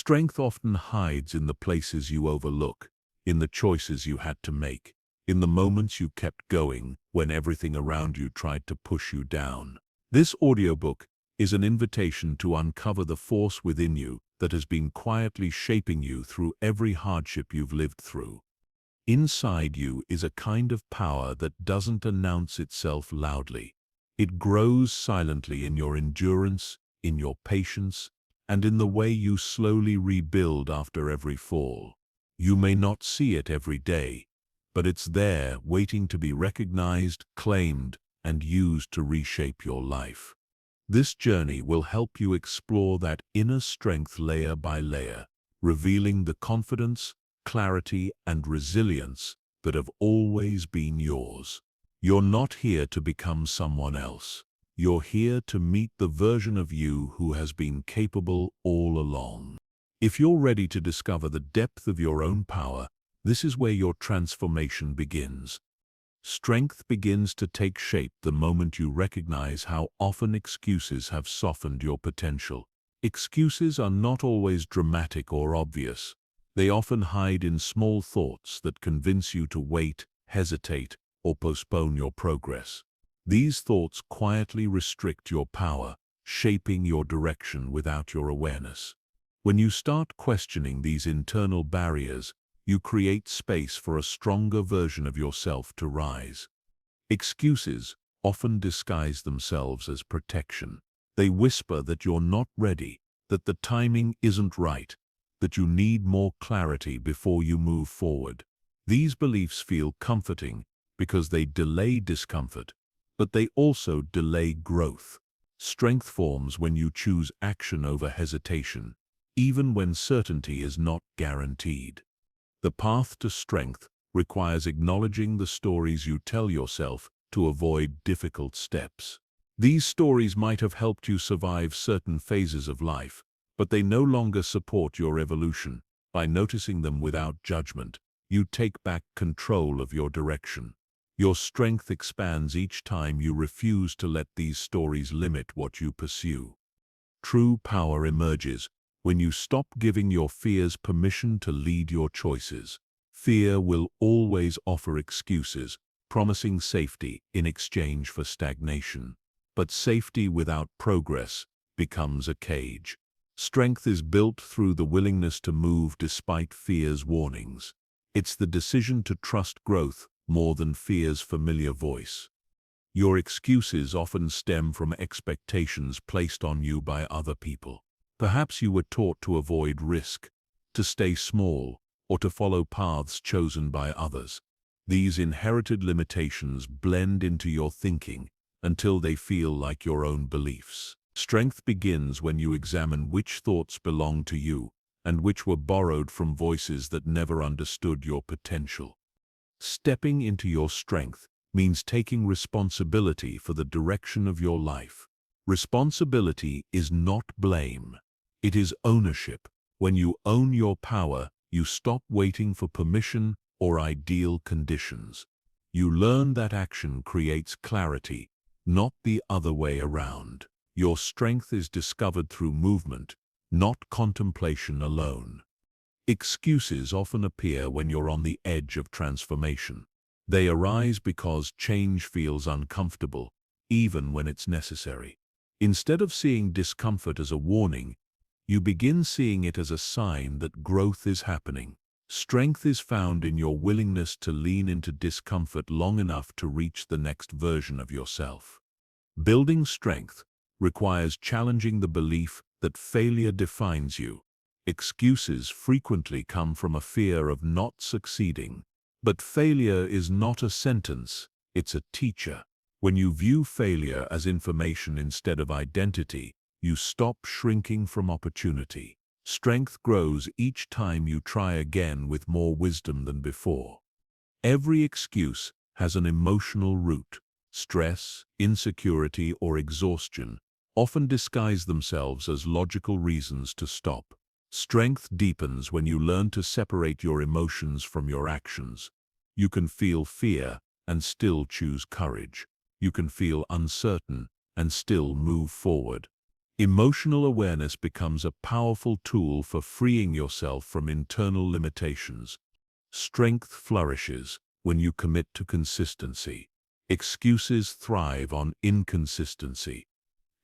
Strength often hides in the places you overlook, in the choices you had to make, in the moments you kept going when everything around you tried to push you down. This audiobook is an invitation to uncover the force within you that has been quietly shaping you through every hardship you've lived through. Inside you is a kind of power that doesn't announce itself loudly. It grows silently in your endurance, in your patience, and in the way you slowly rebuild after every fall. You may not see it every day, but it's there waiting to be recognized, claimed, and used to reshape your life. This journey will help you explore that inner strength layer by layer, revealing the confidence, clarity, and resilience that have always been yours. You're not here to become someone else. You're here to meet the version of you who has been capable all along. If you're ready to discover the depth of your own power, this is where your transformation begins. Strength begins to take shape the moment you recognize how often excuses have softened your potential. Excuses are not always dramatic or obvious. They often hide in small thoughts that convince you to wait, hesitate, or postpone your progress. These thoughts quietly restrict your power, shaping your direction without your awareness. When you start questioning these internal barriers, you create space for a stronger version of yourself to rise. Excuses often disguise themselves as protection. They whisper that you're not ready, that the timing isn't right, that you need more clarity before you move forward. These beliefs feel comforting because they delay discomfort, but they also delay growth. Strength forms when you choose action over hesitation, even when certainty is not guaranteed. The path to strength requires acknowledging the stories you tell yourself to avoid difficult steps. These stories might have helped you survive certain phases of life, but they no longer support your evolution. By noticing them without judgment, you take back control of your direction. Your strength expands each time you refuse to let these stories limit what you pursue. True power emerges when you stop giving your fears permission to lead your choices. Fear will always offer excuses, promising safety in exchange for stagnation. But safety without progress becomes a cage. Strength is built through the willingness to move despite fear's warnings. It's the decision to trust growth more than fear's familiar voice. Your excuses often stem from expectations placed on you by other people. Perhaps you were taught to avoid risk, to stay small, or to follow paths chosen by others. These inherited limitations blend into your thinking until they feel like your own beliefs. Strength begins when you examine which thoughts belong to you and which were borrowed from voices that never understood your potential. Stepping into your strength means taking responsibility for the direction of your life. Responsibility is not blame. It is ownership. When you own your power, you stop waiting for permission or ideal conditions. You learn that action creates clarity, not the other way around. Your strength is discovered through movement, not contemplation alone. Excuses often appear when you're on the edge of transformation. They arise because change feels uncomfortable, even when it's necessary. Instead of seeing discomfort as a warning, you begin seeing it as a sign that growth is happening. Strength is found in your willingness to lean into discomfort long enough to reach the next version of yourself. Building strength requires challenging the belief that failure defines you. Excuses frequently come from a fear of not succeeding. But failure is not a sentence, it's a teacher. When you view failure as information instead of identity, you stop shrinking from opportunity. Strength grows each time you try again with more wisdom than before. Every excuse has an emotional root. Stress, insecurity, or exhaustion often disguise themselves as logical reasons to stop. Strength deepens when you learn to separate your emotions from your actions. You can feel fear and still choose courage. You can feel uncertain and still move forward. Emotional awareness becomes a powerful tool for freeing yourself from internal limitations. Strength flourishes when you commit to consistency. Excuses thrive on inconsistency,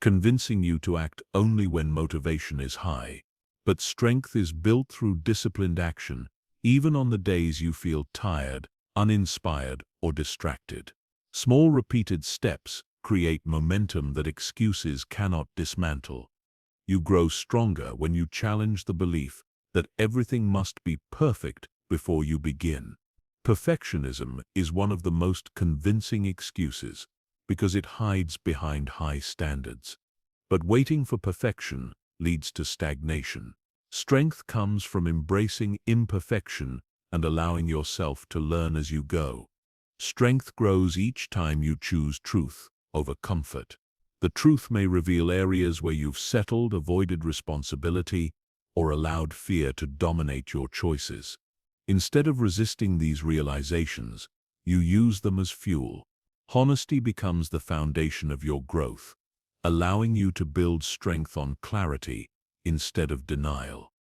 convincing you to act only when motivation is high. But strength is built through disciplined action, even on the days you feel tired, uninspired, or distracted. Small repeated steps create momentum that excuses cannot dismantle. You grow stronger when you challenge the belief that everything must be perfect before you begin. Perfectionism is one of the most convincing excuses because it hides behind high standards. But waiting for perfection leads to stagnation. Strength comes from embracing imperfection and allowing yourself to learn as you go. Strength grows each time you choose truth over comfort. The truth may reveal areas where you've settled, avoided responsibility, or allowed fear to dominate your choices. Instead of resisting these realizations, you use them as fuel. Honesty becomes the foundation of your growth, allowing you to build strength on clarity instead of denial.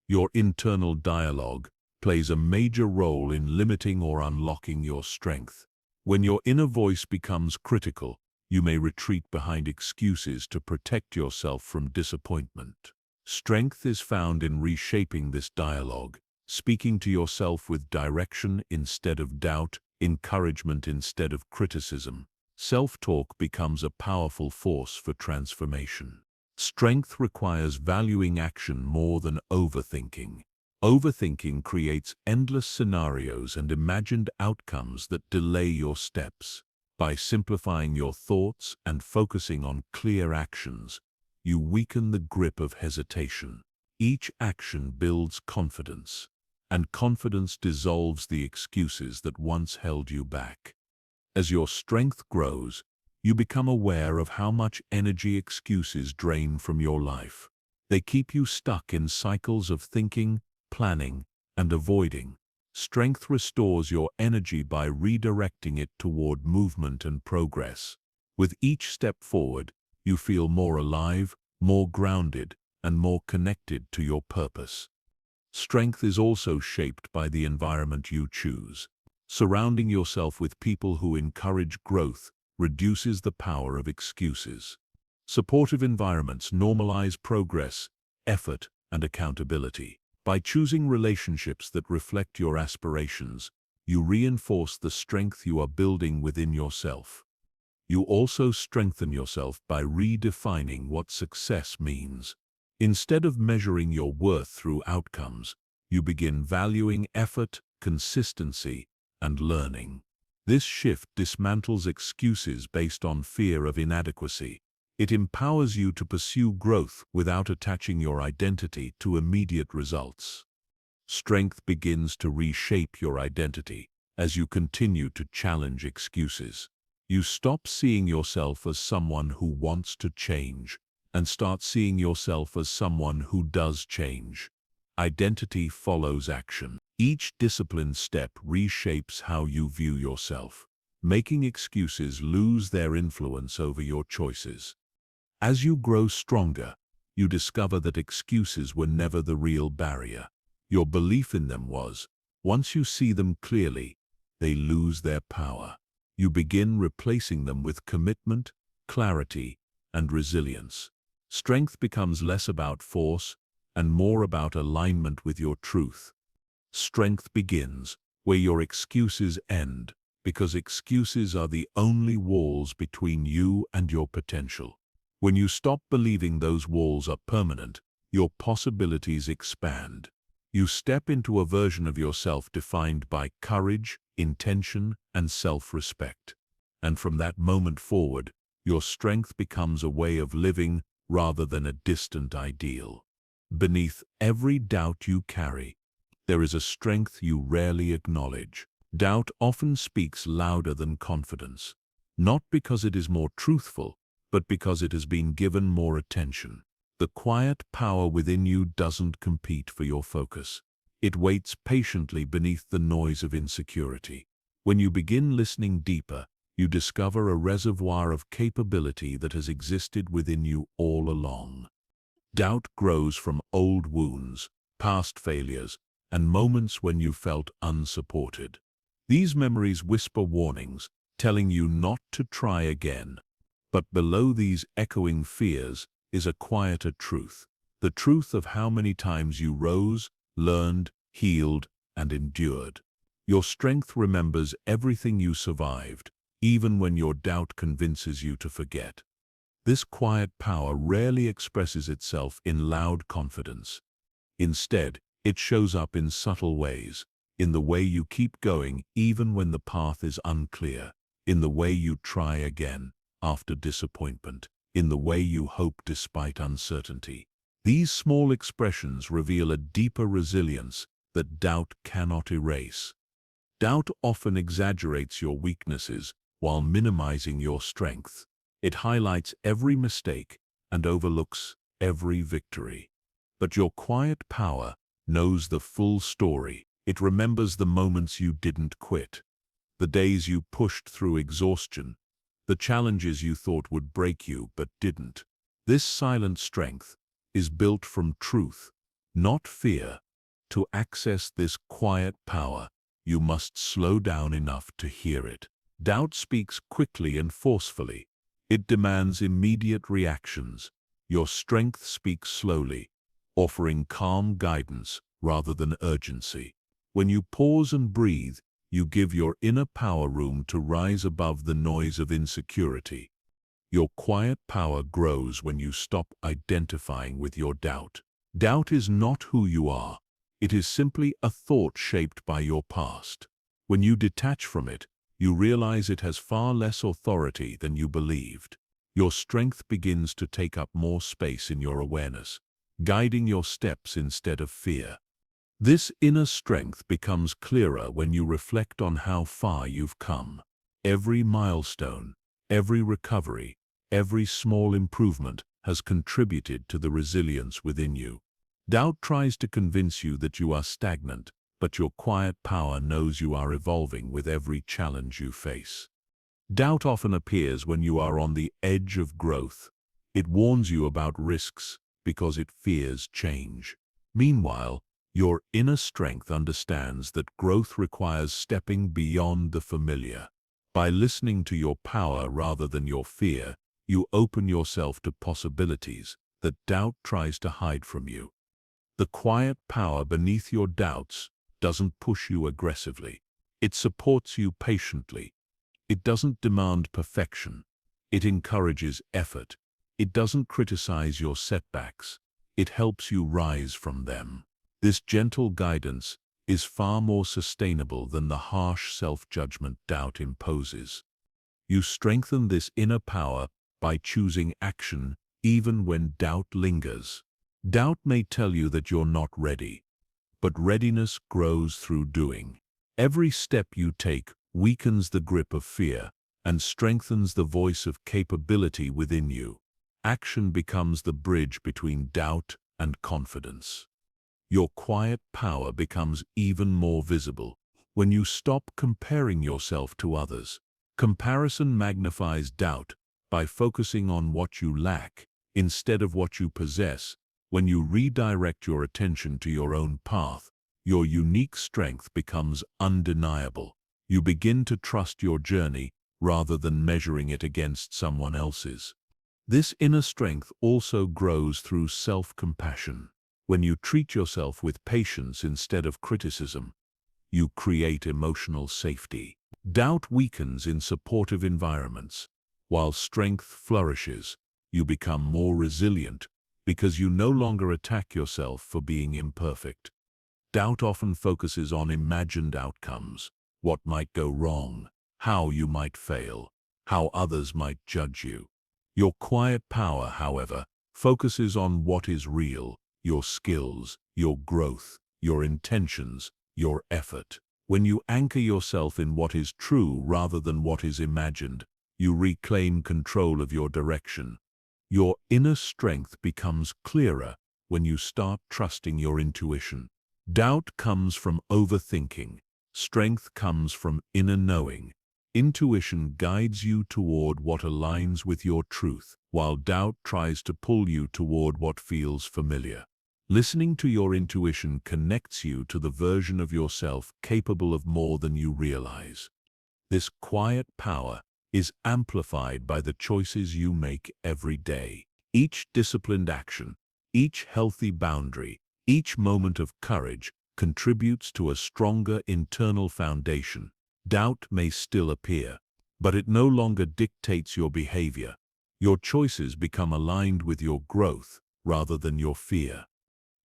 Your internal dialogue plays a major role in limiting or unlocking your strength. When your inner voice becomes critical, you may retreat behind excuses to protect yourself from disappointment. Strength is found in reshaping this dialogue, speaking to yourself with direction instead of doubt, encouragement instead of criticism. Self-talk becomes a powerful force for transformation. Strength requires valuing action more than overthinking. Overthinking creates endless scenarios and imagined outcomes that delay your steps. By simplifying your thoughts and focusing on clear actions, you weaken the grip of hesitation. Each action builds confidence, and confidence dissolves the excuses that once held you back. As your strength grows, you become aware of how much energy excuses drain from your life. They keep you stuck in cycles of thinking, planning, and avoiding. Strength restores your energy by redirecting it toward movement and progress. With each step forward, you feel more alive, more grounded, and more connected to your purpose. Strength is also shaped by the environment you choose. Surrounding yourself with people who encourage growth reduces the power of excuses. Supportive environments normalize progress, effort, and accountability. By choosing relationships that reflect your aspirations, you reinforce the strength you are building within yourself. You also strengthen yourself by redefining what success means. Instead of measuring your worth through outcomes, you begin valuing effort, consistency, and learning. This shift dismantles excuses based on fear of inadequacy. It empowers you to pursue growth without attaching your identity to immediate results. Strength begins to reshape your identity as you continue to challenge excuses. You stop seeing yourself as someone who wants to change and start seeing yourself as someone who does change. Identity follows action. Each disciplined step reshapes how you view yourself, making excuses lose their influence over your choices. As you grow stronger, you discover that excuses were never the real barrier. Your belief in them was. Once you see them clearly, they lose their power. You begin replacing them with commitment, clarity, and resilience. Strength becomes less about force and more about alignment with your truth. Strength begins where your excuses end, because excuses are the only walls between you and your potential. When you stop believing those walls are permanent, your possibilities expand. You step into a version of yourself defined by courage, intention, and self-respect. And from that moment forward, your strength becomes a way of living rather than a distant ideal. Beneath every doubt you carry, there is a strength you rarely acknowledge. Doubt often speaks louder than confidence, not because it is more truthful, but because it has been given more attention. The quiet power within you doesn't compete for your focus. It waits patiently beneath the noise of insecurity. When you begin listening deeper, you discover a reservoir of capability that has existed within you all along. Doubt grows from old wounds, past failures, and moments when you felt unsupported. These memories whisper warnings, telling you not to try again. But below these echoing fears is a quieter truth, the truth of how many times you rose, learned, healed, and endured. Your strength remembers everything you survived, even when your doubt convinces you to forget. This quiet power rarely expresses itself in loud confidence. Instead, it shows up in subtle ways, in the way you keep going even when the path is unclear, in the way you try again after disappointment, in the way you hope despite uncertainty. These small expressions reveal a deeper resilience that doubt cannot erase. Doubt often exaggerates your weaknesses while minimizing your strength. It highlights every mistake and overlooks every victory. But your quiet power knows the full story. It remembers the moments you didn't quit, the days you pushed through exhaustion, the challenges you thought would break you but didn't. This silent strength is built from truth, not fear. To access this quiet power, you must slow down enough to hear it. Doubt speaks quickly and forcefully. It demands immediate reactions. Your strength speaks slowly, offering calm guidance rather than urgency. When you pause and breathe, you give your inner power room to rise above the noise of insecurity. Your quiet power grows when you stop identifying with your doubt. Doubt is not who you are. It is simply a thought shaped by your past. When you detach from it, you realize it has far less authority than you believed. Your strength begins to take up more space in your awareness, guiding your steps instead of fear. This inner strength becomes clearer when you reflect on how far you've come. Every milestone, every recovery, every small improvement has contributed to the resilience within you. Doubt tries to convince you that you are stagnant, but your quiet power knows you are evolving with every challenge you face. Doubt often appears when you are on the edge of growth. It warns you about risks because it fears change. Meanwhile, your inner strength understands that growth requires stepping beyond the familiar. By listening to your power rather than your fear, you open yourself to possibilities that doubt tries to hide from you. The quiet power beneath your doubts doesn't push you aggressively. It supports you patiently. It doesn't demand perfection. It encourages effort. It doesn't criticize your setbacks. It helps you rise from them. This gentle guidance is far more sustainable than the harsh self-judgment doubt imposes. You strengthen this inner power by choosing action even when doubt lingers. Doubt may tell you that you're not ready, but readiness grows through doing. Every step you take weakens the grip of fear and strengthens the voice of capability within you. Action becomes the bridge between doubt and confidence. Your quiet power becomes even more visible when you stop comparing yourself to others. Comparison magnifies doubt by focusing on what you lack instead of what you possess. When you redirect your attention to your own path, your unique strength becomes undeniable. You begin to trust your journey rather than measuring it against someone else's. This inner strength also grows through self-compassion. When you treat yourself with patience instead of criticism, you create emotional safety. Doubt weakens in supportive environments, while strength flourishes. You become more resilient because you no longer attack yourself for being imperfect. Doubt often focuses on imagined outcomes, what might go wrong, how you might fail, how others might judge you. Your quiet power, however, focuses on what is real, your skills, your growth, your intentions, your effort. When you anchor yourself in what is true rather than what is imagined, you reclaim control of your direction. Your inner strength becomes clearer when you start trusting your intuition. Doubt comes from overthinking. Strength comes from inner knowing. Intuition guides you toward what aligns with your truth, while doubt tries to pull you toward what feels familiar. Listening to your intuition connects you to the version of yourself capable of more than you realize. This quiet power is amplified by the choices you make every day. Each disciplined action, each healthy boundary, each moment of courage contributes to a stronger internal foundation. Doubt may still appear, but it no longer dictates your behavior. Your choices become aligned with your growth rather than your fear.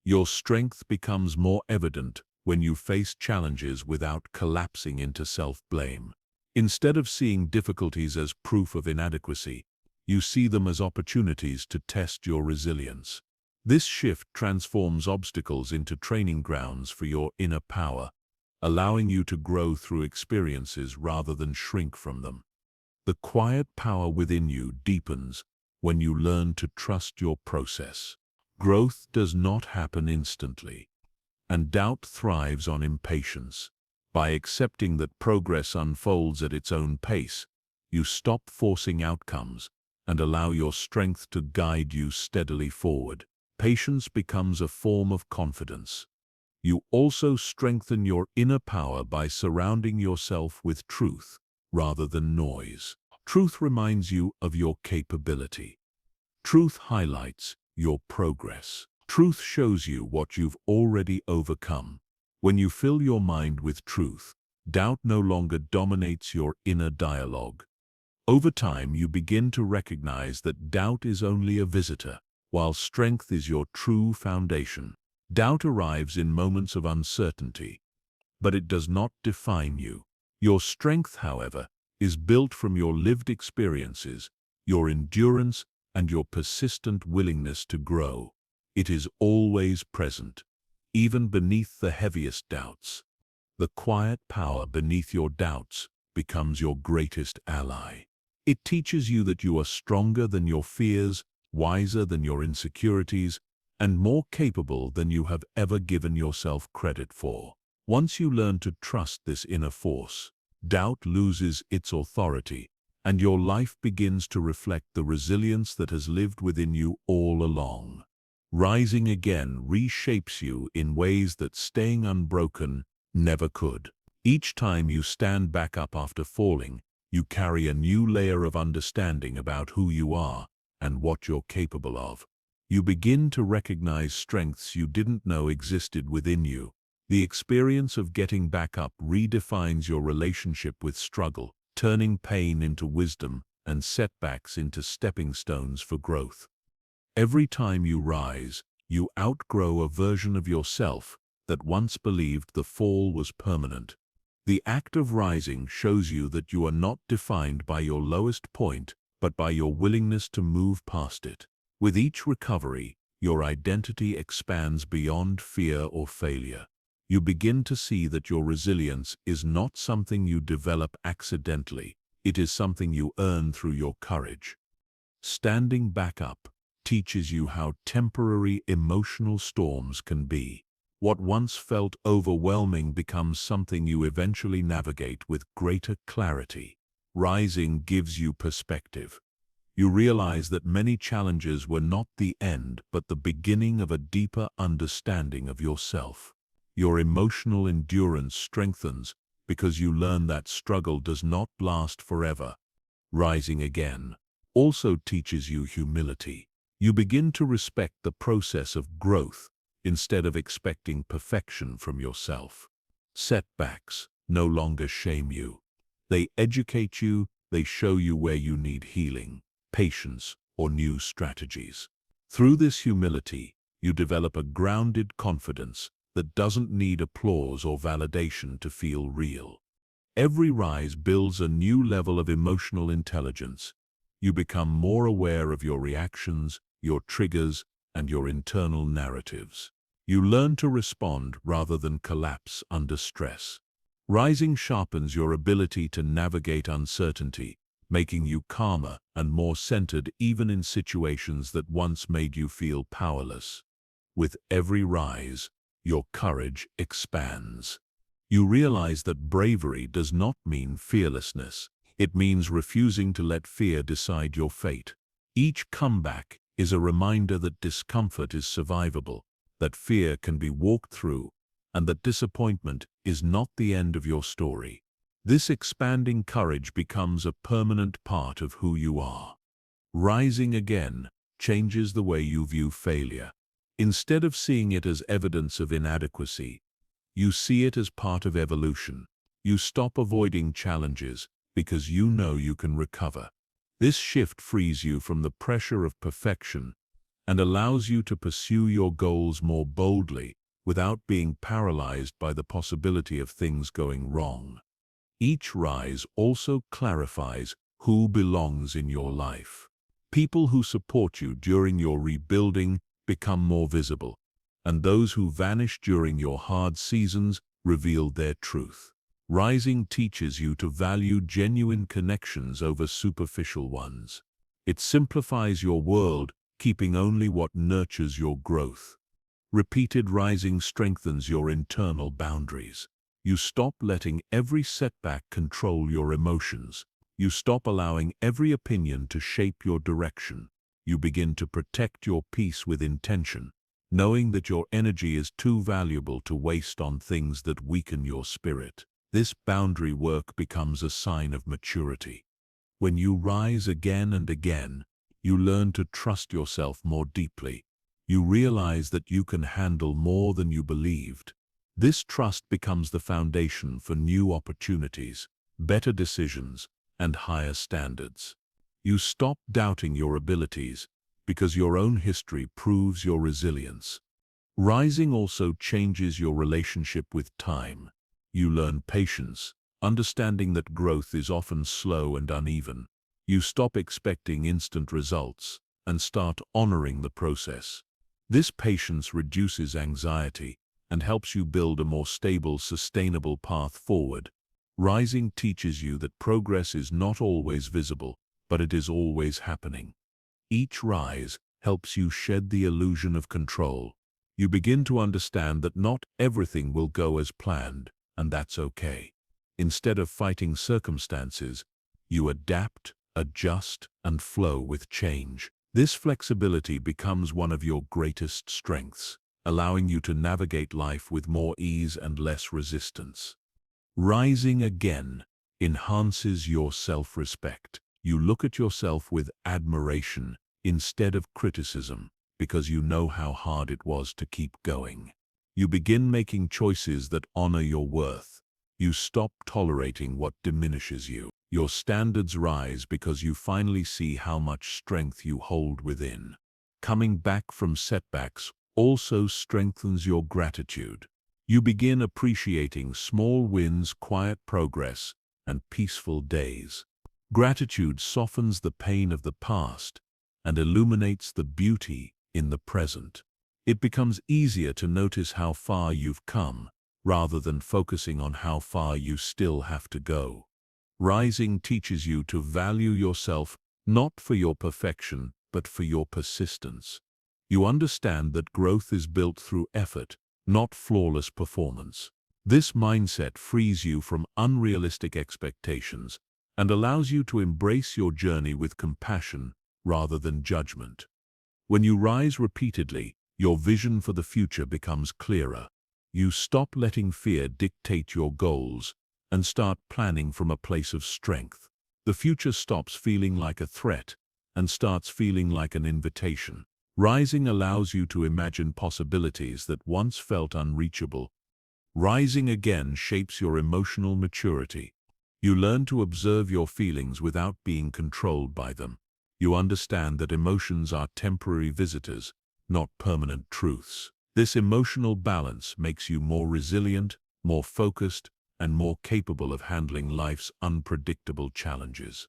Your strength becomes more evident when you face challenges without collapsing into self-blame. Instead of seeing difficulties as proof of inadequacy, you see them as opportunities to test your resilience. This shift transforms obstacles into training grounds for your inner power, allowing you to grow through experiences rather than shrink from them. The quiet power within you deepens when you learn to trust your process. Growth does not happen instantly, and doubt thrives on impatience. By accepting that progress unfolds at its own pace, you stop forcing outcomes and allow your strength to guide you steadily forward. Patience becomes a form of confidence. You also strengthen your inner power by surrounding yourself with truth rather than noise. Truth reminds you of your capability. Truth highlights your progress. Truth shows you what you've already overcome. When you fill your mind with truth, doubt no longer dominates your inner dialogue. Over time, you begin to recognize that doubt is only a visitor, while strength is your true foundation. Doubt arrives in moments of uncertainty, but it does not define you. Your strength, however, is built from your lived experiences, your endurance, and your persistent willingness to grow. It is always present, even beneath the heaviest doubts. The quiet power beneath your doubts becomes your greatest ally. It teaches you that you are stronger than your fears, wiser than your insecurities, and more capable than you have ever given yourself credit for. Once you learn to trust this inner force, doubt loses its authority, and your life begins to reflect the resilience that has lived within you all along. Rising again reshapes you in ways that staying unbroken never could. Each time you stand back up after falling, you carry a new layer of understanding about who you are and what you're capable of. You begin to recognize strengths you didn't know existed within you. The experience of getting back up redefines your relationship with struggle, turning pain into wisdom and setbacks into stepping stones for growth. Every time you rise, you outgrow a version of yourself that once believed the fall was permanent. The act of rising shows you that you are not defined by your lowest point, but by your willingness to move past it. With each recovery, your identity expands beyond fear or failure. You begin to see that your resilience is not something you develop accidentally. It is something you earn through your courage. Standing back up teaches you how temporary emotional storms can be. What once felt overwhelming becomes something you eventually navigate with greater clarity. Rising gives you perspective. You realize that many challenges were not the end, but the beginning of a deeper understanding of yourself. Your emotional endurance strengthens because you learn that struggle does not last forever. Rising again also teaches you humility. You begin to respect the process of growth instead of expecting perfection from yourself. Setbacks no longer shame you. They educate you, they show you where you need healing, patience, or new strategies. Through this humility, you develop a grounded confidence that doesn't need applause or validation to feel real. Every rise builds a new level of emotional intelligence. You become more aware of your reactions, your triggers, and your internal narratives. You learn to respond rather than collapse under stress. Rising sharpens your ability to navigate uncertainty, making you calmer and more centered even in situations that once made you feel powerless. With every rise, your courage expands. You realize that bravery does not mean fearlessness. It means refusing to let fear decide your fate. Each comeback is a reminder that discomfort is survivable, that fear can be walked through, and that disappointment is not the end of your story. This expanding courage becomes a permanent part of who you are. Rising again changes the way you view failure. Instead of seeing it as evidence of inadequacy, you see it as part of evolution. You stop avoiding challenges because you know you can recover. This shift frees you from the pressure of perfection and allows you to pursue your goals more boldly without being paralyzed by the possibility of things going wrong. Each rise also clarifies who belongs in your life. People who support you during your rebuilding become more visible, and those who vanish during your hard seasons reveal their truth. Rising teaches you to value genuine connections over superficial ones. It simplifies your world, keeping only what nurtures your growth. Repeated rising strengthens your internal boundaries. You stop letting every setback control your emotions. You stop allowing every opinion to shape your direction. You begin to protect your peace with intention, knowing that your energy is too valuable to waste on things that weaken your spirit. This boundary work becomes a sign of maturity. When you rise again and again, you learn to trust yourself more deeply. You realize that you can handle more than you believed. This trust becomes the foundation for new opportunities, better decisions, and higher standards. You stop doubting your abilities because your own history proves your resilience. Rising also changes your relationship with time. You learn patience, understanding that growth is often slow and uneven. You stop expecting instant results and start honoring the process. This patience reduces anxiety and helps you build a more stable, sustainable path forward. Rising teaches you that progress is not always visible, but it is always happening. Each rise helps you shed the illusion of control. You begin to understand that not everything will go as planned, and that's okay. Instead of fighting circumstances, you adapt, adjust, and flow with change. This flexibility becomes one of your greatest strengths, allowing you to navigate life with more ease and less resistance. Rising again enhances your self-respect. You look at yourself with admiration instead of criticism because you know how hard it was to keep going. You begin making choices that honor your worth. You stop tolerating what diminishes you. Your standards rise because you finally see how much strength you hold within. Coming back from setbacks also strengthens your gratitude. You begin appreciating small wins, quiet progress, and peaceful days. Gratitude softens the pain of the past and illuminates the beauty in the present. It becomes easier to notice how far you've come, rather than focusing on how far you still have to go. Rising teaches you to value yourself not for your perfection, but for your persistence. You understand that growth is built through effort, not flawless performance. This mindset frees you from unrealistic expectations and allows you to embrace your journey with compassion rather than judgment. When you rise repeatedly, your vision for the future becomes clearer. You stop letting fear dictate your goals and start planning from a place of strength. The future stops feeling like a threat and starts feeling like an invitation. Rising allows you to imagine possibilities that once felt unreachable. Rising again shapes your emotional maturity. You learn to observe your feelings without being controlled by them. You understand that emotions are temporary visitors, not permanent truths. This emotional balance makes you more resilient, more focused, and more capable of handling life's unpredictable challenges.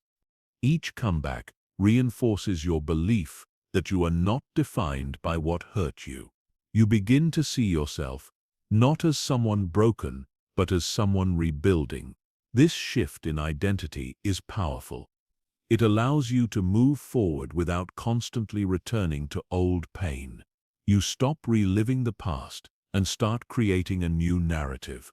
Each comeback reinforces your belief that you are not defined by what hurt you. You begin to see yourself not as someone broken, but as someone rebuilding. This shift in identity is powerful. It allows you to move forward without constantly returning to old pain. You stop reliving the past and start creating a new narrative.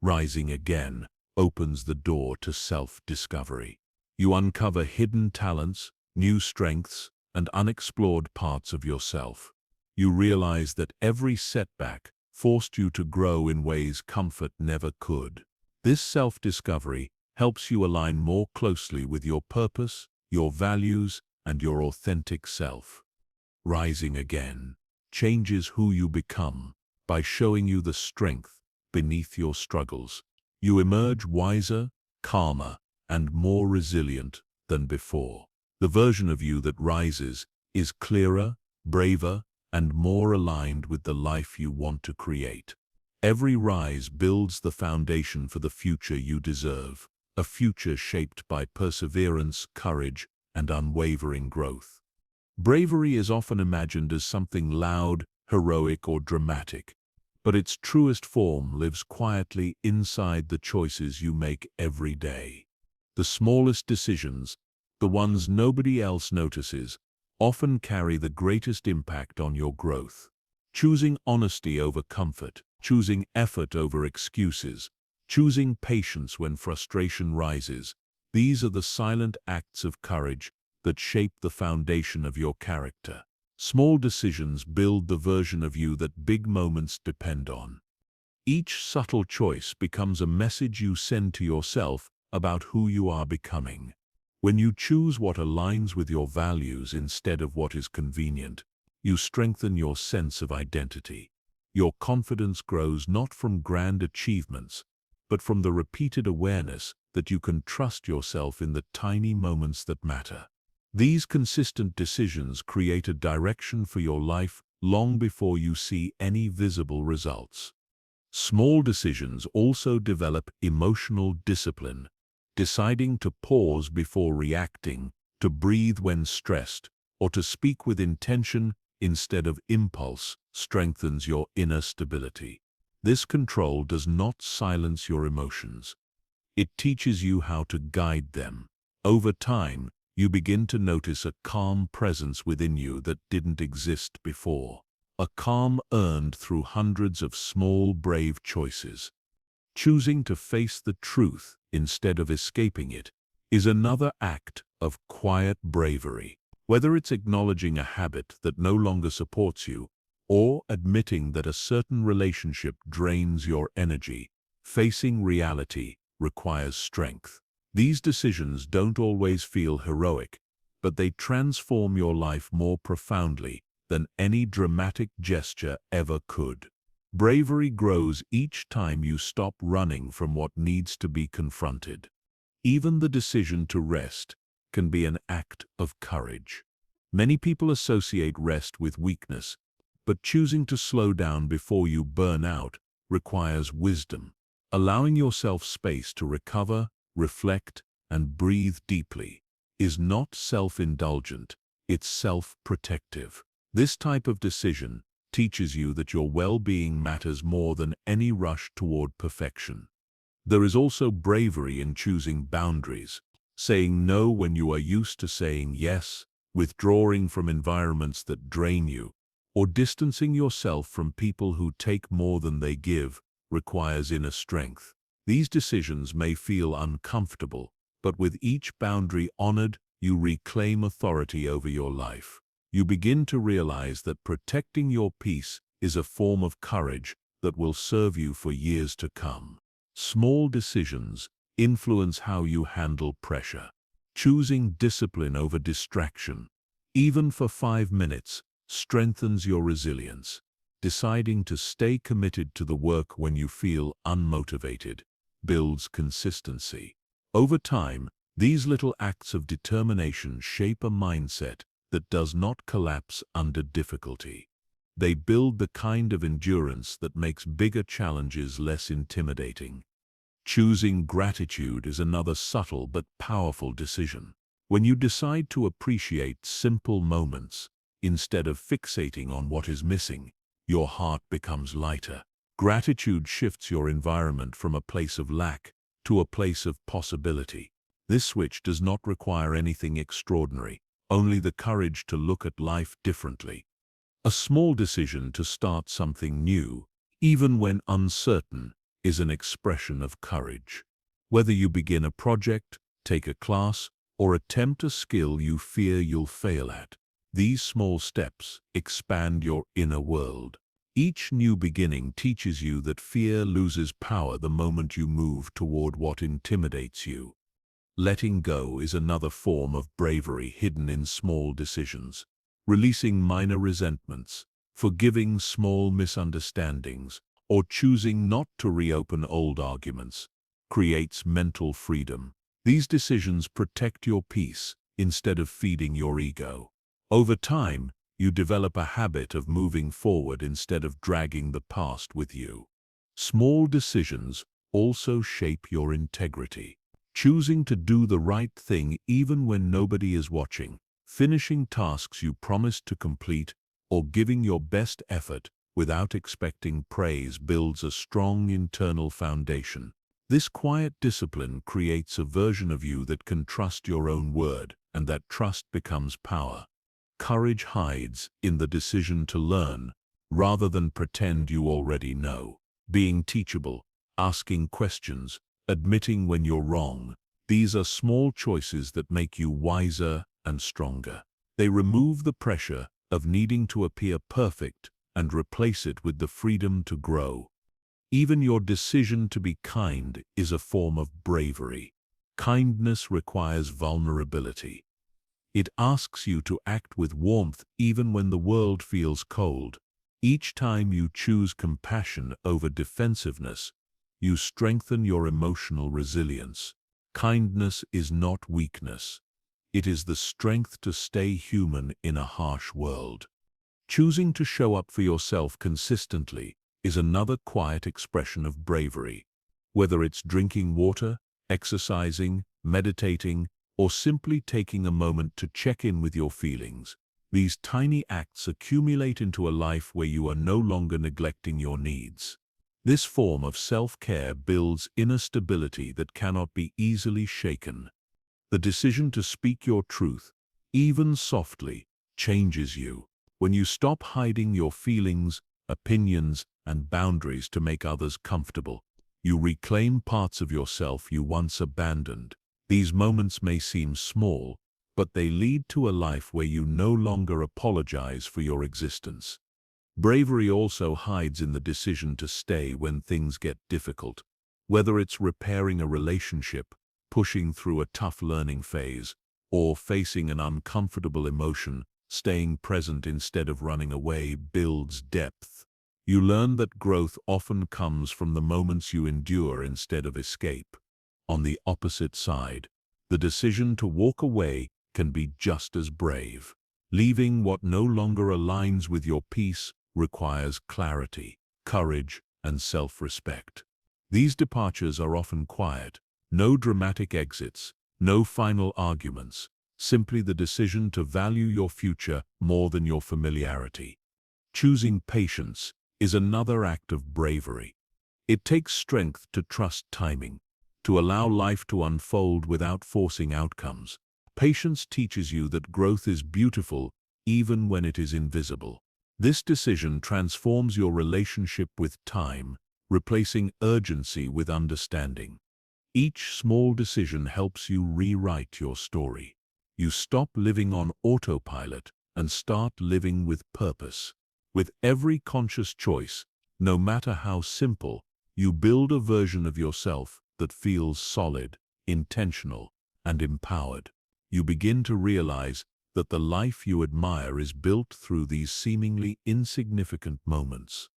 Rising again opens the door to self-discovery. You uncover hidden talents, new strengths, and unexplored parts of yourself. You realize that every setback forced you to grow in ways comfort never could. This self-discovery helps you align more closely with your purpose, your values, and your authentic self. Rising again changes who you become by showing you the strength beneath your struggles. You emerge wiser, calmer, and more resilient than before. The version of you that rises is clearer, braver, and more aligned with the life you want to create. Every rise builds the foundation for the future you deserve, a future shaped by perseverance, courage, and unwavering growth. Bravery is often imagined as something loud, heroic, or dramatic, but its truest form lives quietly inside the choices you make every day. The smallest decisions, the ones nobody else notices, often carry the greatest impact on your growth. Choosing honesty over comfort, choosing effort over excuses, choosing patience when frustration rises, these are the silent acts of courage that shape the foundation of your character. Small decisions build the version of you that big moments depend on. Each subtle choice becomes a message you send to yourself about who you are becoming. When you choose what aligns with your values instead of what is convenient, you strengthen your sense of identity. Your confidence grows not from grand achievements, but from the repeated awareness that you can trust yourself in the tiny moments that matter. These consistent decisions create a direction for your life long before you see any visible results. Small decisions also develop emotional discipline. Deciding to pause before reacting, to breathe when stressed, or to speak with intention instead of impulse strengthens your inner stability. This control does not silence your emotions. It teaches you how to guide them. Over time, you begin to notice a calm presence within you that didn't exist before. A calm earned through hundreds of small, brave choices. Choosing to face the truth instead of escaping it is another act of quiet bravery. Whether it's acknowledging a habit that no longer supports you, or admitting that a certain relationship drains your energy, facing reality requires strength. These decisions don't always feel heroic, but they transform your life more profoundly than any dramatic gesture ever could. Bravery grows each time you stop running from what needs to be confronted. Even the decision to rest can be an act of courage. Many people associate rest with weakness, but choosing to slow down before you burn out requires wisdom. Allowing yourself space to recover, reflect, and breathe deeply is not self-indulgent, it's self-protective. This type of decision teaches you that your well-being matters more than any rush toward perfection. There is also bravery in choosing boundaries, saying no when you are used to saying yes, withdrawing from environments that drain you, or distancing yourself from people who take more than they give requires inner strength. These decisions may feel uncomfortable, but with each boundary honored, you reclaim authority over your life. You begin to realize that protecting your peace is a form of courage that will serve you for years to come. Small decisions influence how you handle pressure. Choosing discipline over distraction, even for 5 minutes, strengthens your resilience. Deciding to stay committed to the work when you feel unmotivated builds consistency. Over time, these little acts of determination shape a mindset that does not collapse under difficulty. They build the kind of endurance that makes bigger challenges less intimidating. Choosing gratitude is another subtle but powerful decision. When you decide to appreciate simple moments, instead of fixating on what is missing, your heart becomes lighter. Gratitude shifts your environment from a place of lack to a place of possibility. This switch does not require anything extraordinary, only the courage to look at life differently. A small decision to start something new, even when uncertain, is an expression of courage. Whether you begin a project, take a class, or attempt a skill you fear you'll fail at. These small steps expand your inner world. Each new beginning teaches you that fear loses power the moment you move toward what intimidates you. Letting go is another form of bravery hidden in small decisions. Releasing minor resentments, forgiving small misunderstandings, or choosing not to reopen old arguments creates mental freedom. These decisions protect your peace instead of feeding your ego. Over time, you develop a habit of moving forward instead of dragging the past with you. Small decisions also shape your integrity. Choosing to do the right thing even when nobody is watching, finishing tasks you promised to complete, or giving your best effort without expecting praise builds a strong internal foundation. This quiet discipline creates a version of you that can trust your own word, and that trust becomes power. Courage hides in the decision to learn, rather than pretend you already know. Being teachable, asking questions, admitting when you're wrong, these are small choices that make you wiser and stronger. They remove the pressure of needing to appear perfect and replace it with the freedom to grow. Even your decision to be kind is a form of bravery. Kindness requires vulnerability. It asks you to act with warmth even when the world feels cold. Each time you choose compassion over defensiveness, you strengthen your emotional resilience. Kindness is not weakness. It is the strength to stay human in a harsh world. Choosing to show up for yourself consistently is another quiet expression of bravery. Whether it's drinking water, exercising, meditating, or simply taking a moment to check in with your feelings, these tiny acts accumulate into a life where you are no longer neglecting your needs. This form of self-care builds inner stability that cannot be easily shaken. The decision to speak your truth, even softly, changes you. When you stop hiding your feelings, opinions, and boundaries to make others comfortable, you reclaim parts of yourself you once abandoned. These moments may seem small, but they lead to a life where you no longer apologize for your existence. Bravery also hides in the decision to stay when things get difficult. Whether it's repairing a relationship, pushing through a tough learning phase, or facing an uncomfortable emotion, staying present instead of running away builds depth. You learn that growth often comes from the moments you endure instead of escape. On the opposite side, the decision to walk away can be just as brave. Leaving what no longer aligns with your peace requires clarity, courage, and self-respect. These departures are often quiet. No dramatic exits, no final arguments, simply the decision to value your future more than your familiarity. Choosing patience is another act of bravery. It takes strength to trust timing, to allow life to unfold without forcing outcomes. Patience teaches you that growth is beautiful even when it is invisible. This decision transforms your relationship with time, replacing urgency with understanding. Each small decision helps you rewrite your story. You stop living on autopilot and start living with purpose. With every conscious choice, no matter how simple, you build a version of yourself that feels solid, intentional, and empowered. You begin to realize that the life you admire is built through these seemingly insignificant moments.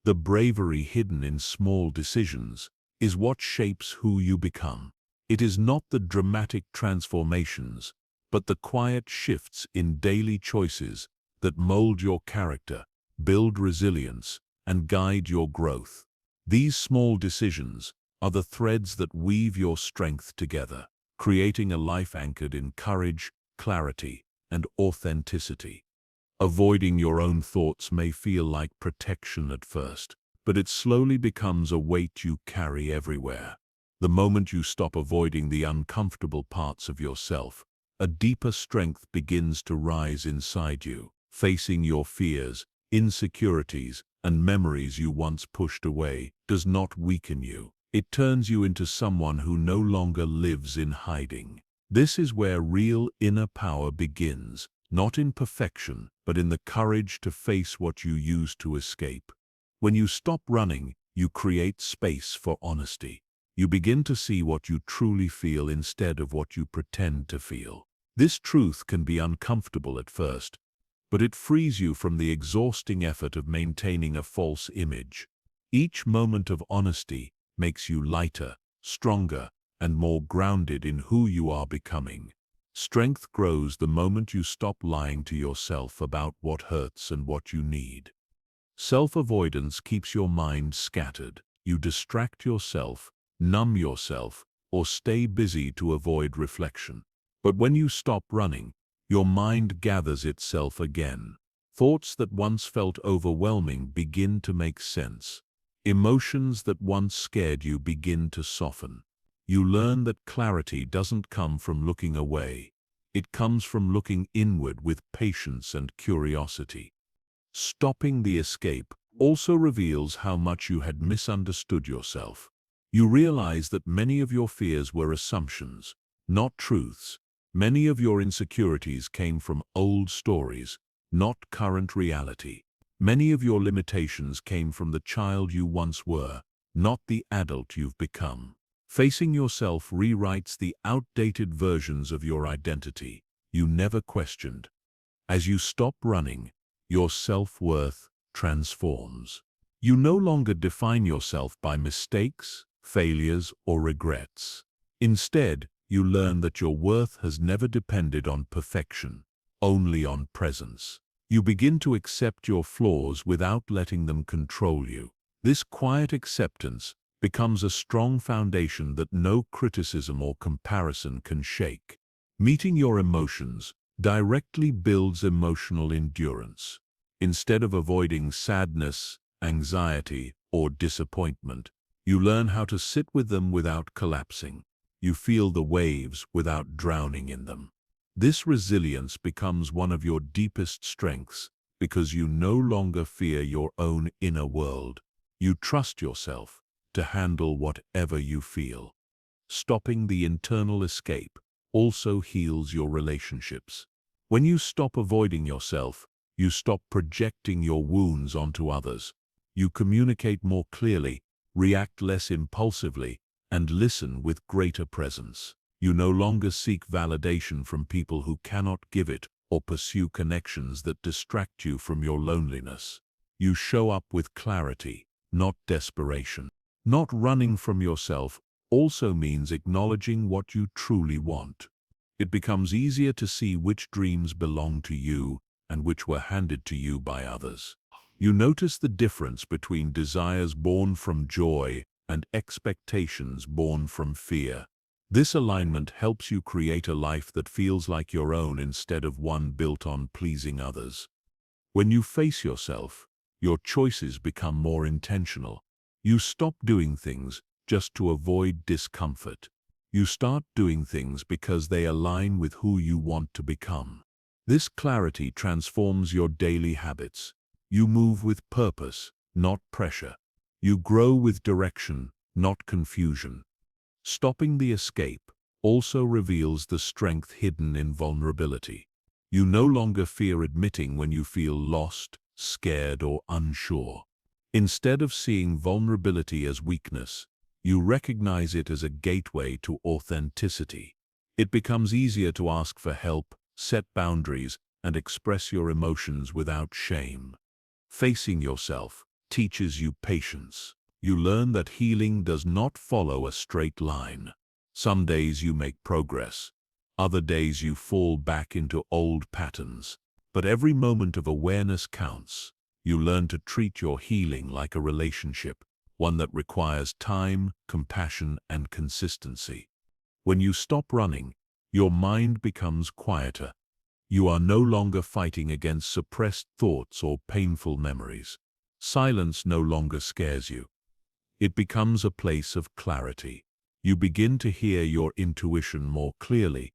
The bravery hidden in small decisions is what shapes who you become. It is not the dramatic transformations, but the quiet shifts in daily choices that mold your character, build resilience, and guide your growth. These small decisions are the threads that weave your strength together, creating a life anchored in courage, clarity, and authenticity. Avoiding your own thoughts may feel like protection at first, but it slowly becomes a weight you carry everywhere. The moment you stop avoiding the uncomfortable parts of yourself, a deeper strength begins to rise inside you. Facing your fears, insecurities, and memories you once pushed away does not weaken you. It turns you into someone who no longer lives in hiding. This is where real inner power begins, not in perfection, but in the courage to face what you used to escape. When you stop running, you create space for honesty. You begin to see what you truly feel instead of what you pretend to feel. This truth can be uncomfortable at first, but it frees you from the exhausting effort of maintaining a false image. Each moment of honesty makes you lighter, stronger, and more grounded in who you are becoming. Strength grows the moment you stop lying to yourself about what hurts and what you need. Self-avoidance keeps your mind scattered. You distract yourself, numb yourself, or stay busy to avoid reflection. But when you stop running, your mind gathers itself again. Thoughts that once felt overwhelming begin to make sense. Emotions that once scared you begin to soften. You learn that clarity doesn't come from looking away. It comes from looking inward with patience and curiosity. Stopping the escape also reveals how much you had misunderstood yourself. You realize that many of your fears were assumptions, not truths. Many of your insecurities came from old stories, not current reality. Many of your limitations came from the child you once were, not the adult you've become. Facing yourself rewrites the outdated versions of your identity you never questioned. As you stop running, your self-worth transforms. You no longer define yourself by mistakes, failures, or regrets. Instead, you learn that your worth has never depended on perfection, only on presence. You begin to accept your flaws without letting them control you. This quiet acceptance becomes a strong foundation that no criticism or comparison can shake. Meeting your emotions directly builds emotional endurance. Instead of avoiding sadness, anxiety, or disappointment, you learn how to sit with them without collapsing. You feel the waves without drowning in them. This resilience becomes one of your deepest strengths because you no longer fear your own inner world. You trust yourself to handle whatever you feel. Stopping the internal escape also heals your relationships. When you stop avoiding yourself, you stop projecting your wounds onto others. You communicate more clearly, react less impulsively, and listen with greater presence. You no longer seek validation from people who cannot give it or pursue connections that distract you from your loneliness. You show up with clarity, not desperation. Not running from yourself also means acknowledging what you truly want. It becomes easier to see which dreams belong to you and which were handed to you by others. You notice the difference between desires born from joy and expectations born from fear. This alignment helps you create a life that feels like your own instead of one built on pleasing others. When you face yourself, your choices become more intentional. You stop doing things just to avoid discomfort. You start doing things because they align with who you want to become. This clarity transforms your daily habits. You move with purpose, not pressure. You grow with direction, not confusion. Stopping the escape also reveals the strength hidden in vulnerability. You no longer fear admitting when you feel lost, scared, or unsure. Instead of seeing vulnerability as weakness, you recognize it as a gateway to authenticity. It becomes easier to ask for help, set boundaries, and express your emotions without shame. Facing yourself teaches you patience. You learn that healing does not follow a straight line. Some days you make progress. Other days you fall back into old patterns. But every moment of awareness counts. You learn to treat your healing like a relationship, one that requires time, compassion, and consistency. When you stop running, your mind becomes quieter. You are no longer fighting against suppressed thoughts or painful memories. Silence no longer scares you. It becomes a place of clarity. You begin to hear your intuition more clearly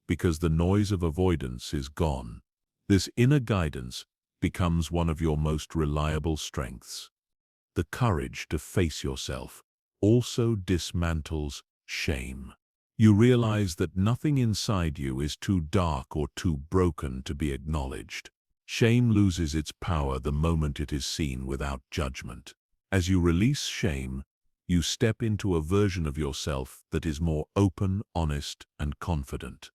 because the noise of avoidance is gone. This inner guidance becomes one of your most reliable strengths. The courage to face yourself also dismantles shame. You realize that nothing inside you is too dark or too broken to be acknowledged. Shame loses its power the moment it is seen without judgment. As you release shame, you step into a version of yourself that is more open, honest, and confident.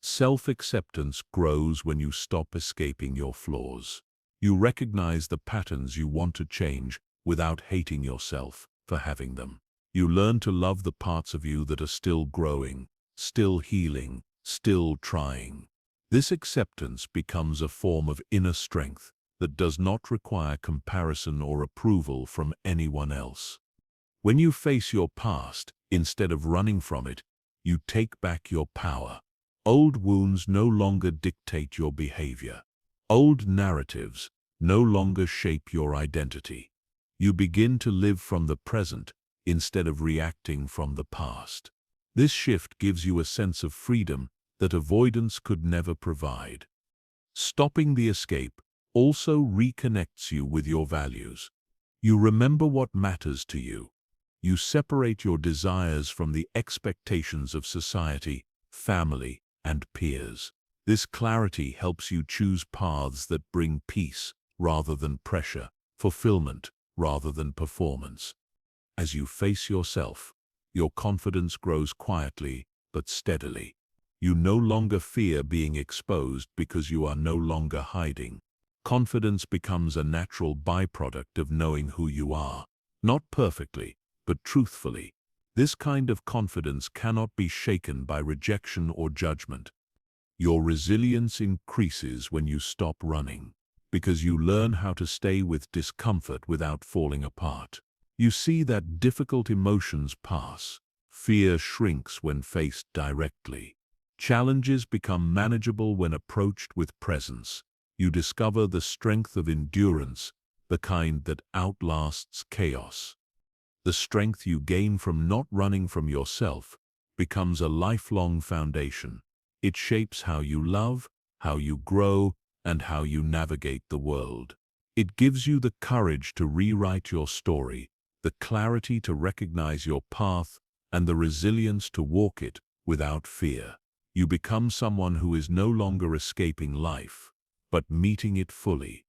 Self-acceptance grows when you stop escaping your flaws. You recognize the patterns you want to change without hating yourself for having them. You learn to love the parts of you that are still growing, still healing, still trying. This acceptance becomes a form of inner strength that does not require comparison or approval from anyone else. When you face your past, instead of running from it, you take back your power. Old wounds no longer dictate your behavior. Old narratives no longer shape your identity. You begin to live from the present instead of reacting from the past. This shift gives you a sense of freedom that avoidance could never provide. Stopping the escape also reconnects you with your values. You remember what matters to you. You separate your desires from the expectations of society, family, and peers. This clarity helps you choose paths that bring peace rather than pressure, fulfillment rather than performance. As you face yourself, your confidence grows quietly but steadily. You no longer fear being exposed because you are no longer hiding. Confidence becomes a natural byproduct of knowing who you are, not perfectly, but truthfully. This kind of confidence cannot be shaken by rejection or judgment. Your resilience increases when you stop running, because you learn how to stay with discomfort without falling apart. You see that difficult emotions pass. Fear shrinks when faced directly. Challenges become manageable when approached with presence. You discover the strength of endurance, the kind that outlasts chaos. The strength you gain from not running from yourself becomes a lifelong foundation. It shapes how you love, how you grow, and how you navigate the world. It gives you the courage to rewrite your story, the clarity to recognize your path, and the resilience to walk it without fear. You become someone who is no longer escaping life, but meeting it fully.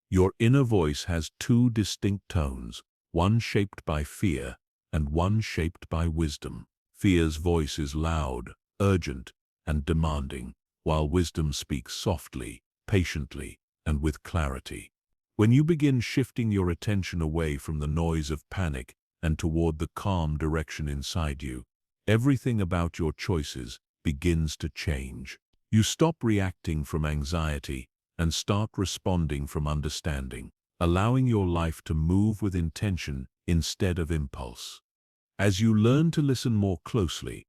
Your inner voice has two distinct tones, one shaped by fear and one shaped by wisdom. Fear's voice is loud, urgent, and demanding, while wisdom speaks softly, patiently, and with clarity. When you begin shifting your attention away from the noise of panic and toward the calm direction inside you, everything about your choices begins to change. You stop reacting from anxiety and start responding from understanding, allowing your life to move with intention instead of impulse. As you learn to listen more closely,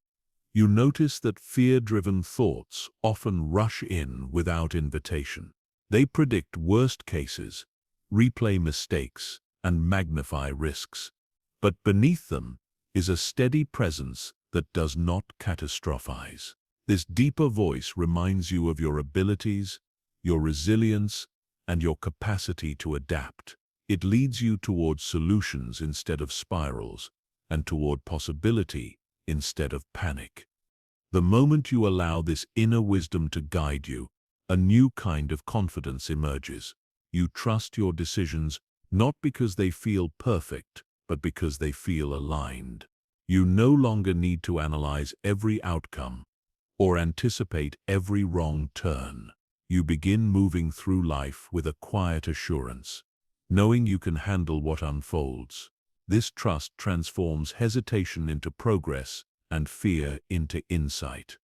you notice that fear-driven thoughts often rush in without invitation. They predict worst cases, replay mistakes, and magnify risks. But beneath them is a steady presence that does not catastrophize. This deeper voice reminds you of your abilities, your resilience, and your capacity to adapt. It leads you toward solutions instead of spirals, and toward possibility instead of panic. The moment you allow this inner wisdom to guide you, a new kind of confidence emerges. You trust your decisions not because they feel perfect, but because they feel aligned. You no longer need to analyze every outcome or anticipate every wrong turn. You begin moving through life with a quiet assurance, knowing you can handle what unfolds. This trust transforms hesitation into progress and fear into insight.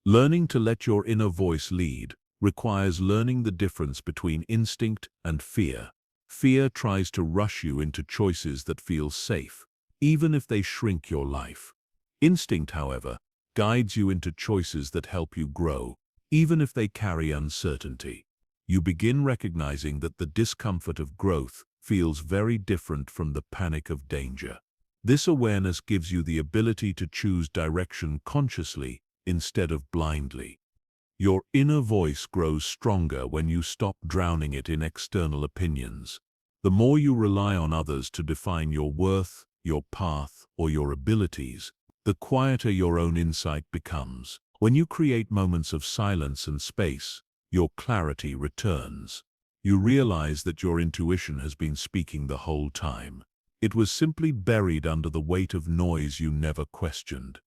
Learning to let your inner voice lead requires learning the difference between instinct and fear. Fear tries to rush you into choices that feel safe, even if they shrink your life. Instinct, however, guides you into choices that help you grow, even if they carry uncertainty. You begin recognizing that the discomfort of growth feels very different from the panic of danger. This awareness gives you the ability to choose direction consciously instead of blindly. Your inner voice grows stronger when you stop drowning it in external opinions. The more you rely on others to define your worth, your path, or your abilities, the quieter your own insight becomes. When you create moments of silence and space, your clarity returns. You realize that your intuition has been speaking the whole time. It was simply buried under the weight of noise you never questioned.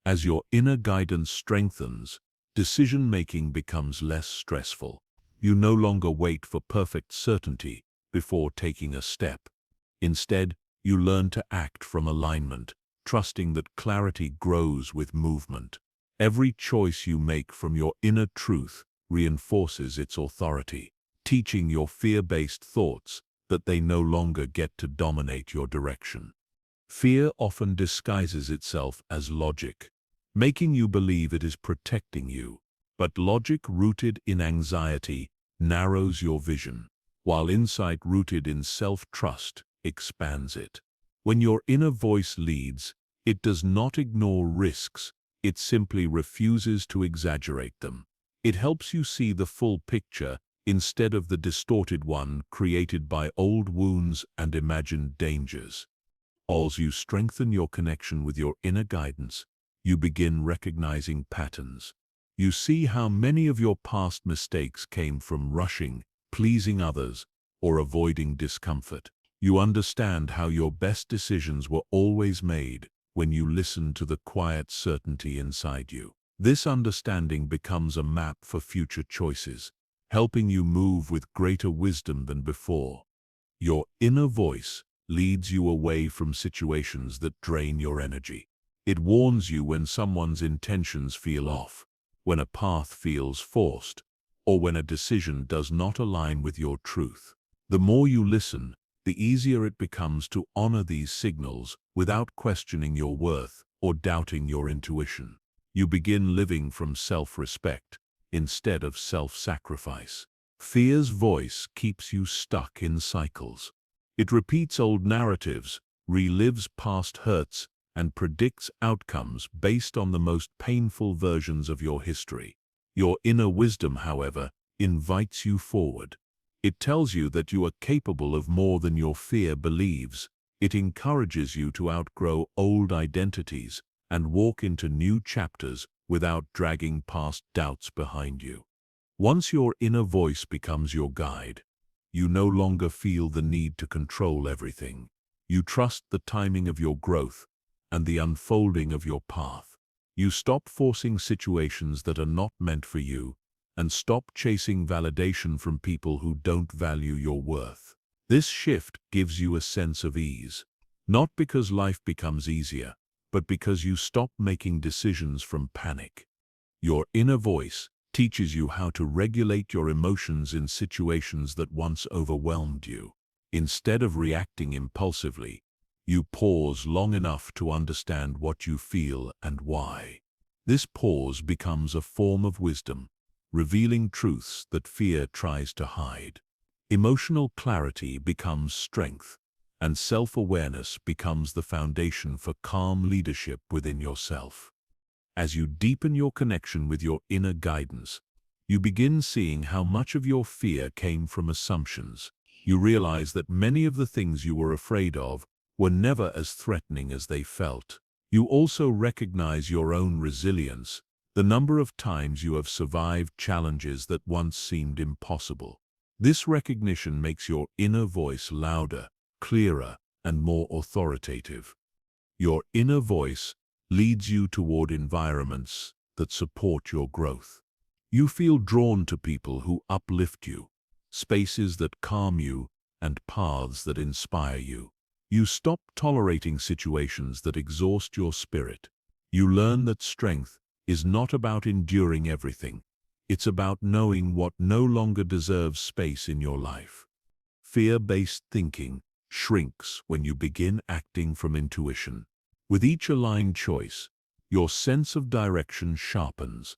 As your inner guidance strengthens, decision-making becomes less stressful. You no longer wait for perfect certainty before taking a step. Instead, you learn to act from alignment, trusting that clarity grows with movement. Every choice you make from your inner truth reinforces its authority, teaching your fear-based thoughts that they no longer get to dominate your direction. Fear often disguises itself as logic, making you believe it is protecting you. But logic rooted in anxiety narrows your vision, while insight rooted in self-trust expands it. When your inner voice leads, it does not ignore risks, it simply refuses to exaggerate them. It helps you see the full picture instead of the distorted one created by old wounds and imagined dangers. As you strengthen your connection with your inner guidance, you begin recognizing patterns. You see how many of your past mistakes came from rushing, pleasing others, or avoiding discomfort. You understand how your best decisions were always made when you listened to the quiet certainty inside you. This understanding becomes a map for future choices, helping you move with greater wisdom than before. Your inner voice leads you away from situations that drain your energy. It warns you when someone's intentions feel off, when a path feels forced, or when a decision does not align with your truth. The more you listen, the easier it becomes to honor these signals without questioning your worth or doubting your intuition. You begin living from self-respect instead of self-sacrifice. Fear's voice keeps you stuck in cycles. It repeats old narratives, relives past hurts, and predicts outcomes based on the most painful versions of your history. Your inner wisdom, however, invites you forward. It tells you that you are capable of more than your fear believes. It encourages you to outgrow old identities and walk into new chapters without dragging past doubts behind you. Once your inner voice becomes your guide, you no longer feel the need to control everything. You trust the timing of your growth and the unfolding of your path. You stop forcing situations that are not meant for you and stop chasing validation from people who don't value your worth. This shift gives you a sense of ease, not because life becomes easier, but because you stop making decisions from panic. Your inner voice teaches you how to regulate your emotions in situations that once overwhelmed you. Instead of reacting impulsively, you pause long enough to understand what you feel and why. This pause becomes a form of wisdom, revealing truths that fear tries to hide. Emotional clarity becomes strength, and self-awareness becomes the foundation for calm leadership within yourself. As you deepen your connection with your inner guidance, you begin seeing how much of your fear came from assumptions. You realize that many of the things you were afraid of were never as threatening as they felt. You also recognize your own resilience, the number of times you have survived challenges that once seemed impossible. This recognition makes your inner voice louder, clearer, and more authoritative. Your inner voice leads you toward environments that support your growth. You feel drawn to people who uplift you, spaces that calm you, and paths that inspire you. You stop tolerating situations that exhaust your spirit. You learn that strength is not about enduring everything. It's about knowing what no longer deserves space in your life. Fear-based thinking shrinks when you begin acting from intuition. With each aligned choice, your sense of direction sharpens.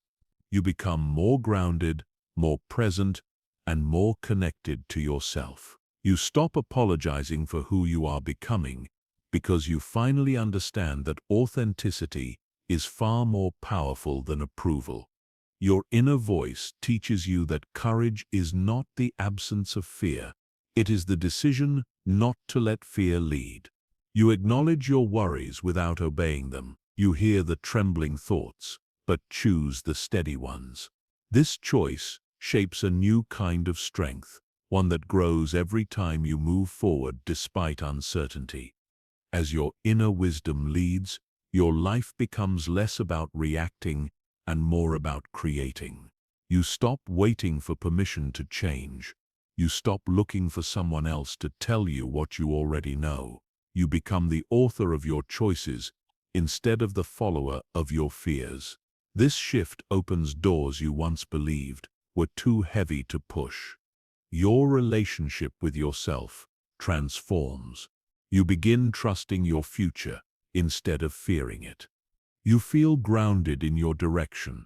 You become more grounded, more present, and more connected to yourself. You stop apologizing for who you are becoming because you finally understand that authenticity is far more powerful than approval. Your inner voice teaches you that courage is not the absence of fear. It is the decision not to let fear lead. You acknowledge your worries without obeying them, You hear the trembling thoughts, but choose the steady ones. This choice shapes a new kind of strength, one that grows every time you move forward despite uncertainty. As your inner wisdom leads, your life becomes less about reacting and more about creating. You stop waiting for permission to change. You stop looking for someone else to tell you what you already know. You become the author of your choices instead of the follower of your fears. This shift opens doors you once believed were too heavy to push. Your relationship with yourself transforms. You begin trusting your future instead of fearing it. You feel grounded in your direction.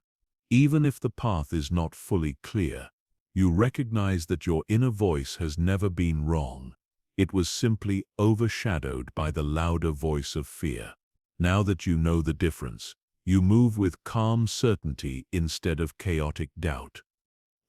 Even if the path is not fully clear, you recognize that your inner voice has never been wrong. It was simply overshadowed by the louder voice of fear. Now that you know the difference, you move with calm certainty instead of chaotic doubt.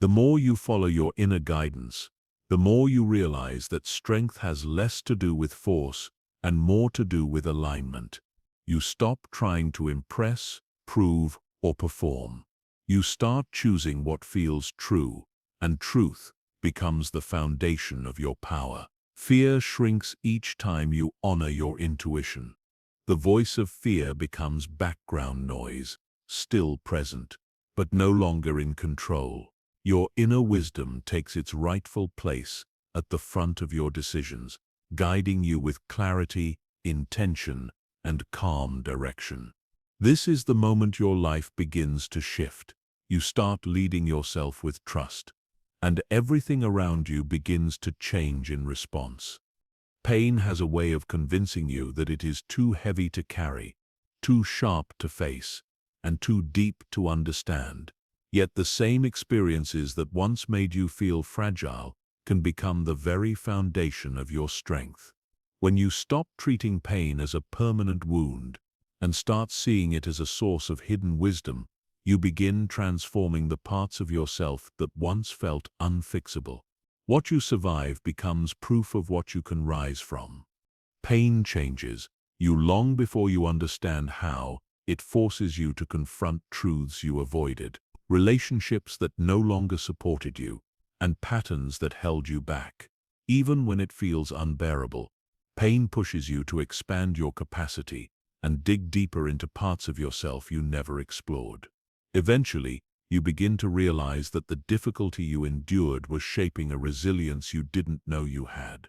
The more you follow your inner guidance, the more you realize that strength has less to do with force and more to do with alignment. You stop trying to impress, prove, or perform. You start choosing what feels true, and truth becomes the foundation of your power. Fear shrinks each time you honor your intuition. The voice of fear becomes background noise, still present, but no longer in control. Your inner wisdom takes its rightful place at the front of your decisions, guiding you with clarity, intention, and calm direction. This is the moment your life begins to shift. You start leading yourself with trust, and everything around you begins to change in response. Pain has a way of convincing you that it is too heavy to carry, too sharp to face, and too deep to understand. Yet the same experiences that once made you feel fragile can become the very foundation of your strength. When you stop treating pain as a permanent wound and start seeing it as a source of hidden wisdom, you begin transforming the parts of yourself that once felt unfixable. What you survive becomes proof of what you can rise from. Pain changes you long before you understand how. It forces you to confront truths you avoided, relationships that no longer supported you, and patterns that held you back. Even when it feels unbearable, pain pushes you to expand your capacity and dig deeper into parts of yourself you never explored. Eventually, you begin to realize that the difficulty you endured was shaping a resilience you didn't know you had.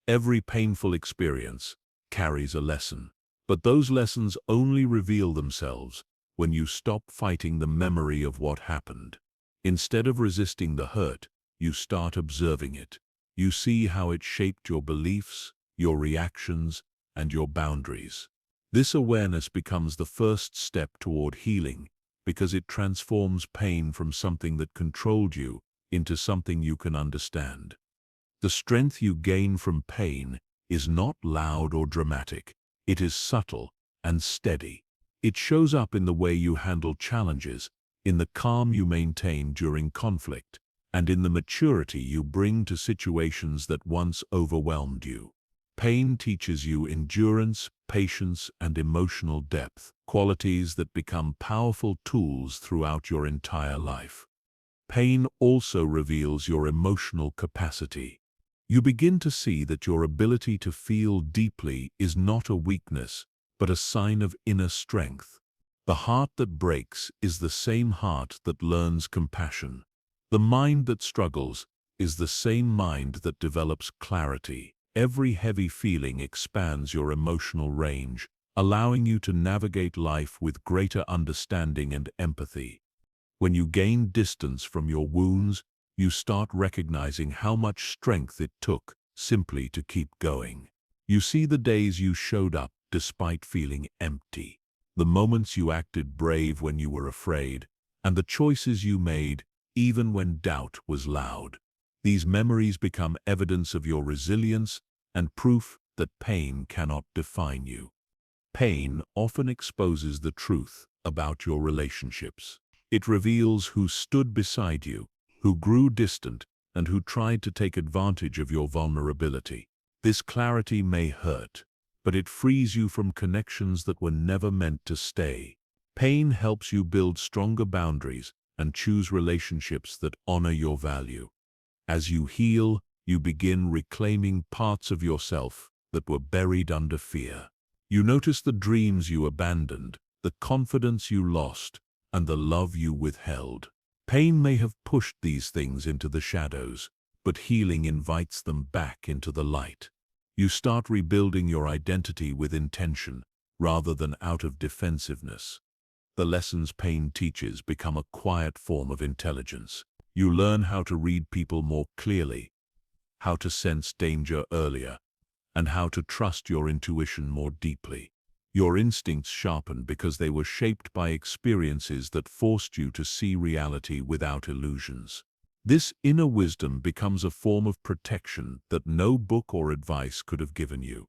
Every painful experience carries a lesson, but those lessons only reveal themselves when you stop fighting the memory of what happened. Instead of resisting the hurt, you start observing it. You see how it shaped your beliefs, your reactions, and your boundaries. This awareness becomes the first step toward healing, because it transforms pain from something that controlled you into something you can understand. The strength you gain from pain is not loud or dramatic. It is subtle and steady. It shows up in the way you handle challenges, in the calm you maintain during conflict, and in the maturity you bring to situations that once overwhelmed you. Pain teaches you endurance, patience, and emotional depth, qualities that become powerful tools throughout your entire life. Pain also reveals your emotional capacity. You begin to see that your ability to feel deeply is not a weakness, but a sign of inner strength. The heart that breaks is the same heart that learns compassion. The mind that struggles is the same mind that develops clarity. Every heavy feeling expands your emotional range, allowing you to navigate life with greater understanding and empathy. When you gain distance from your wounds, you start recognizing how much strength it took simply to keep going. You see the days you showed up despite feeling empty, the moments you acted brave when you were afraid, and the choices you made even when doubt was loud. These memories become evidence of your resilience and proof that pain cannot define you. Pain often exposes the truth about your relationships. It reveals who stood beside you, who grew distant, and who tried to take advantage of your vulnerability. This clarity may hurt, but it frees you from connections that were never meant to stay. Pain helps you build stronger boundaries and choose relationships that honor your value. As you heal, you begin reclaiming parts of yourself that were buried under fear. You notice the dreams you abandoned, the confidence you lost, and the love you withheld. Pain may have pushed these things into the shadows, but healing invites them back into the light. You start rebuilding your identity with intention, rather than out of defensiveness. The lessons pain teaches become a quiet form of intelligence. You learn how to read people more clearly, how to sense danger earlier, and how to trust your intuition more deeply. Your instincts sharpen because they were shaped by experiences that forced you to see reality without illusions. This inner wisdom becomes a form of protection that no book or advice could have given you.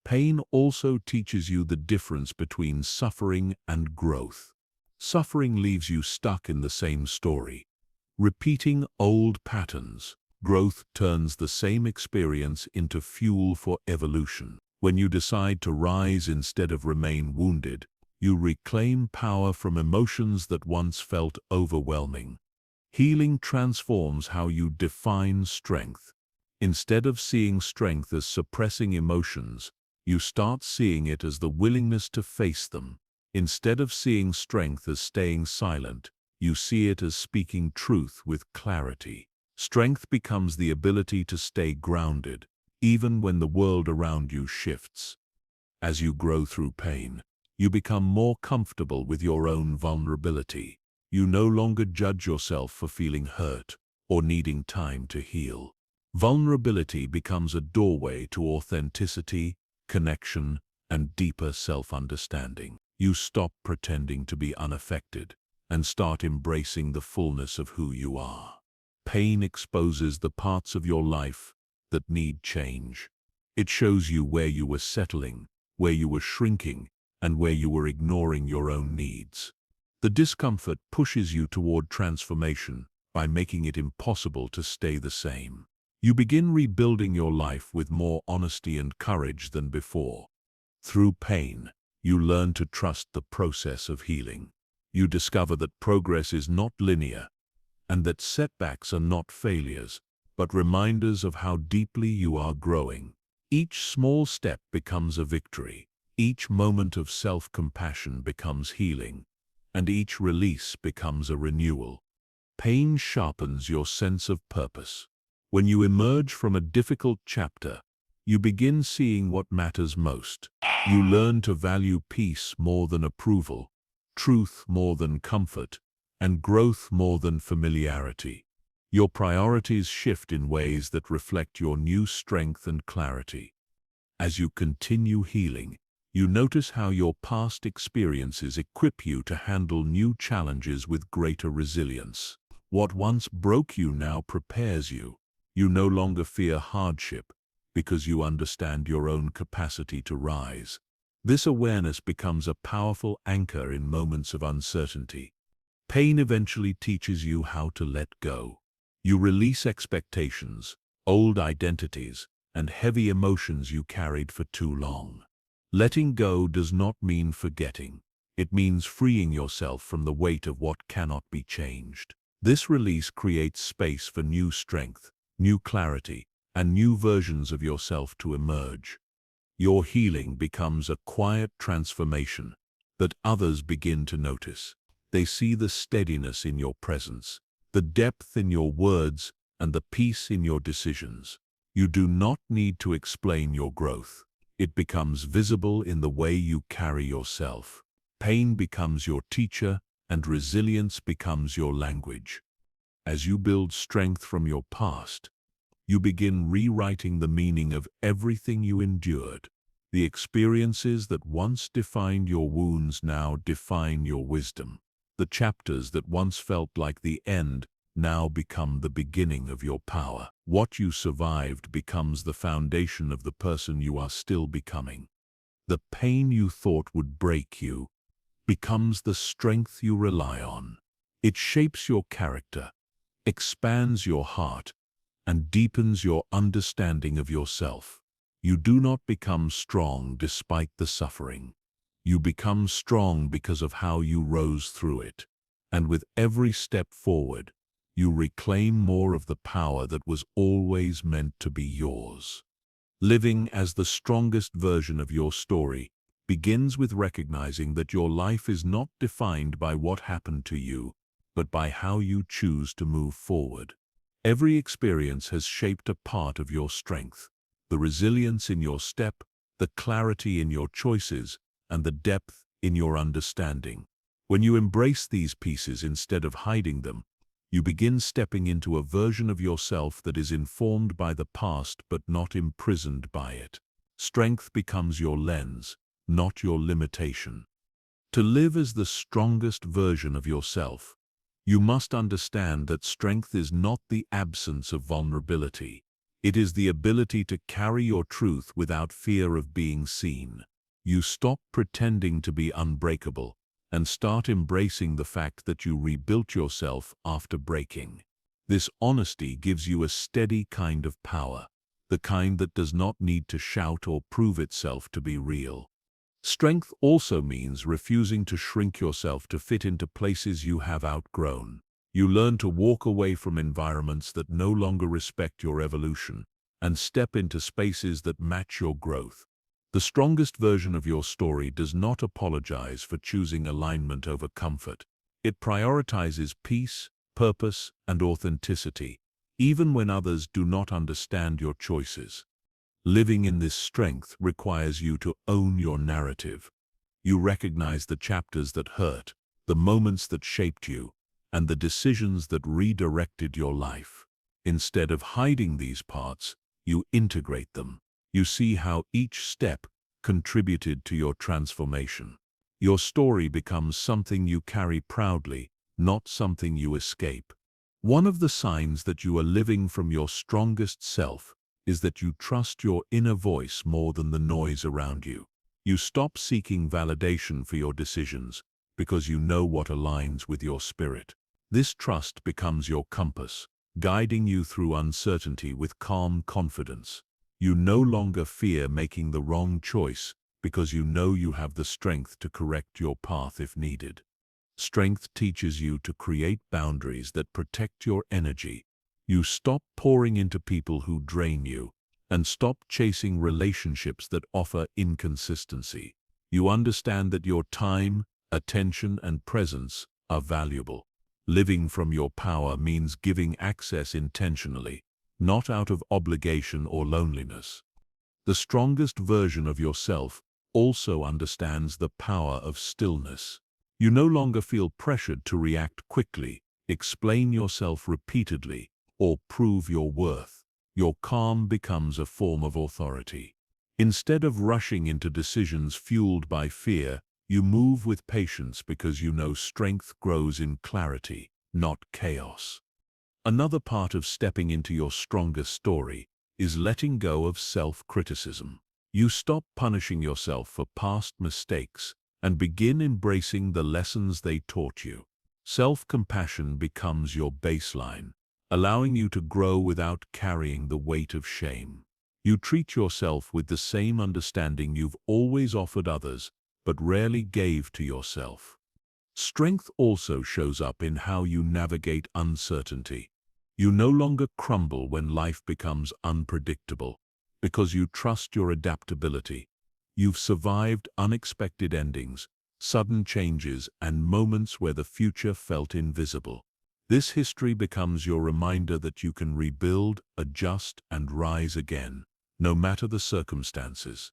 Pain also teaches you the difference between suffering and growth. Suffering leaves you stuck in the same story, repeating old patterns. Growth turns the same experience into fuel for evolution. When you decide to rise instead of remain wounded, you reclaim power from emotions that once felt overwhelming. Healing transforms how you define strength. Instead of seeing strength as suppressing emotions, you start seeing it as the willingness to face them. Instead of seeing strength as staying silent, you see it as speaking truth with clarity. Strength becomes the ability to stay grounded, even when the world around you shifts. As you grow through pain, you become more comfortable with your own vulnerability. You no longer judge yourself for feeling hurt or needing time to heal. Vulnerability becomes a doorway to authenticity, connection, and deeper self-understanding. You stop pretending to be unaffected and start embracing the fullness of who you are. Pain exposes the parts of your life that need change. It shows you where you were settling, where you were shrinking, and where you were ignoring your own needs. The discomfort pushes you toward transformation by making it impossible to stay the same. You begin rebuilding your life with more honesty and courage than before. Through pain, you learn to trust the process of healing. You discover that progress is not linear, and that setbacks are not failures, but reminders of how deeply you are growing. Each small step becomes a victory. Each moment of self-compassion becomes healing, and each release becomes a renewal. Pain sharpens your sense of purpose. When you emerge from a difficult chapter, you begin seeing what matters most. You learn to value peace more than approval, truth more than comfort, and growth more than familiarity. Your priorities shift in ways that reflect your new strength and clarity. As you continue healing, you notice how your past experiences equip you to handle new challenges with greater resilience. What once broke you now prepares you. You no longer fear hardship because you understand your own capacity to rise. This awareness becomes a powerful anchor in moments of uncertainty. Pain eventually teaches you how to let go. You release expectations, old identities, and heavy emotions you carried for too long. Letting go does not mean forgetting. It means freeing yourself from the weight of what cannot be changed. This release creates space for new strength, new clarity, and new versions of yourself to emerge. Your healing becomes a quiet transformation that others begin to notice. They see the steadiness in your presence, the depth in your words, and the peace in your decisions. You do not need to explain your growth. It becomes visible in the way you carry yourself. Pain becomes your teacher, and resilience becomes your language. As you build strength from your past, you begin rewriting the meaning of everything you endured. The experiences that once defined your wounds now define your wisdom. The chapters that once felt like the end now become the beginning of your power. What you survived becomes the foundation of the person you are still becoming. The pain you thought would break you becomes the strength you rely on. It shapes your character, expands your heart, and deepens your understanding of yourself. You do not become strong despite the suffering. You become strong because of how you rose through it. And with every step forward, you reclaim more of the power that was always meant to be yours. Living as the strongest version of your story begins with recognizing that your life is not defined by what happened to you, but by how you choose to move forward. Every experience has shaped a part of your strength, the resilience in your step, the clarity in your choices, and the depth in your understanding. When you embrace these pieces instead of hiding them, you begin stepping into a version of yourself that is informed by the past but not imprisoned by it. Strength becomes your lens, not your limitation. To live as the strongest version of yourself, you must understand that strength is not the absence of vulnerability. It is the ability to carry your truth without fear of being seen. You stop pretending to be unbreakable and start embracing the fact that you rebuilt yourself after breaking. This honesty gives you a steady kind of power, the kind that does not need to shout or prove itself to be real. Strength also means refusing to shrink yourself to fit into places you have outgrown. You learn to walk away from environments that no longer respect your evolution and step into spaces that match your growth. The strongest version of your story does not apologize for choosing alignment over comfort. It prioritizes peace, purpose, and authenticity, even when others do not understand your choices. Living in this strength requires you to own your narrative. You recognize the chapters that hurt, the moments that shaped you, and the decisions that redirected your life. Instead of hiding these parts, you integrate them. You see how each step contributed to your transformation. Your story becomes something you carry proudly, not something you escape. One of the signs that you are living from your strongest self is that you trust your inner voice more than the noise around you. You stop seeking validation for your decisions because you know what aligns with your spirit. This trust becomes your compass, guiding you through uncertainty with calm confidence. You no longer fear making the wrong choice because you know you have the strength to correct your path if needed. Strength teaches you to create boundaries that protect your energy. You stop pouring into people who drain you and stop chasing relationships that offer inconsistency. You understand that your time, attention, and presence are valuable. Living from your power means giving access intentionally, not out of obligation or loneliness. The strongest version of yourself also understands the power of stillness. You no longer feel pressured to react quickly, explain yourself repeatedly, or prove your worth. Your calm becomes a form of authority. Instead of rushing into decisions fueled by fear, you move with patience because you know strength grows in clarity, not chaos. Another part of stepping into your strongest story is letting go of self-criticism. You stop punishing yourself for past mistakes and begin embracing the lessons they taught you. Self-compassion becomes your baseline, allowing you to grow without carrying the weight of shame. You treat yourself with the same understanding you've always offered others, but rarely gave to yourself. Strength also shows up in how you navigate uncertainty. You no longer crumble when life becomes unpredictable, because you trust your adaptability. You've survived unexpected endings, sudden changes, and moments where the future felt invisible. This history becomes your reminder that you can rebuild, adjust, and rise again, no matter the circumstances.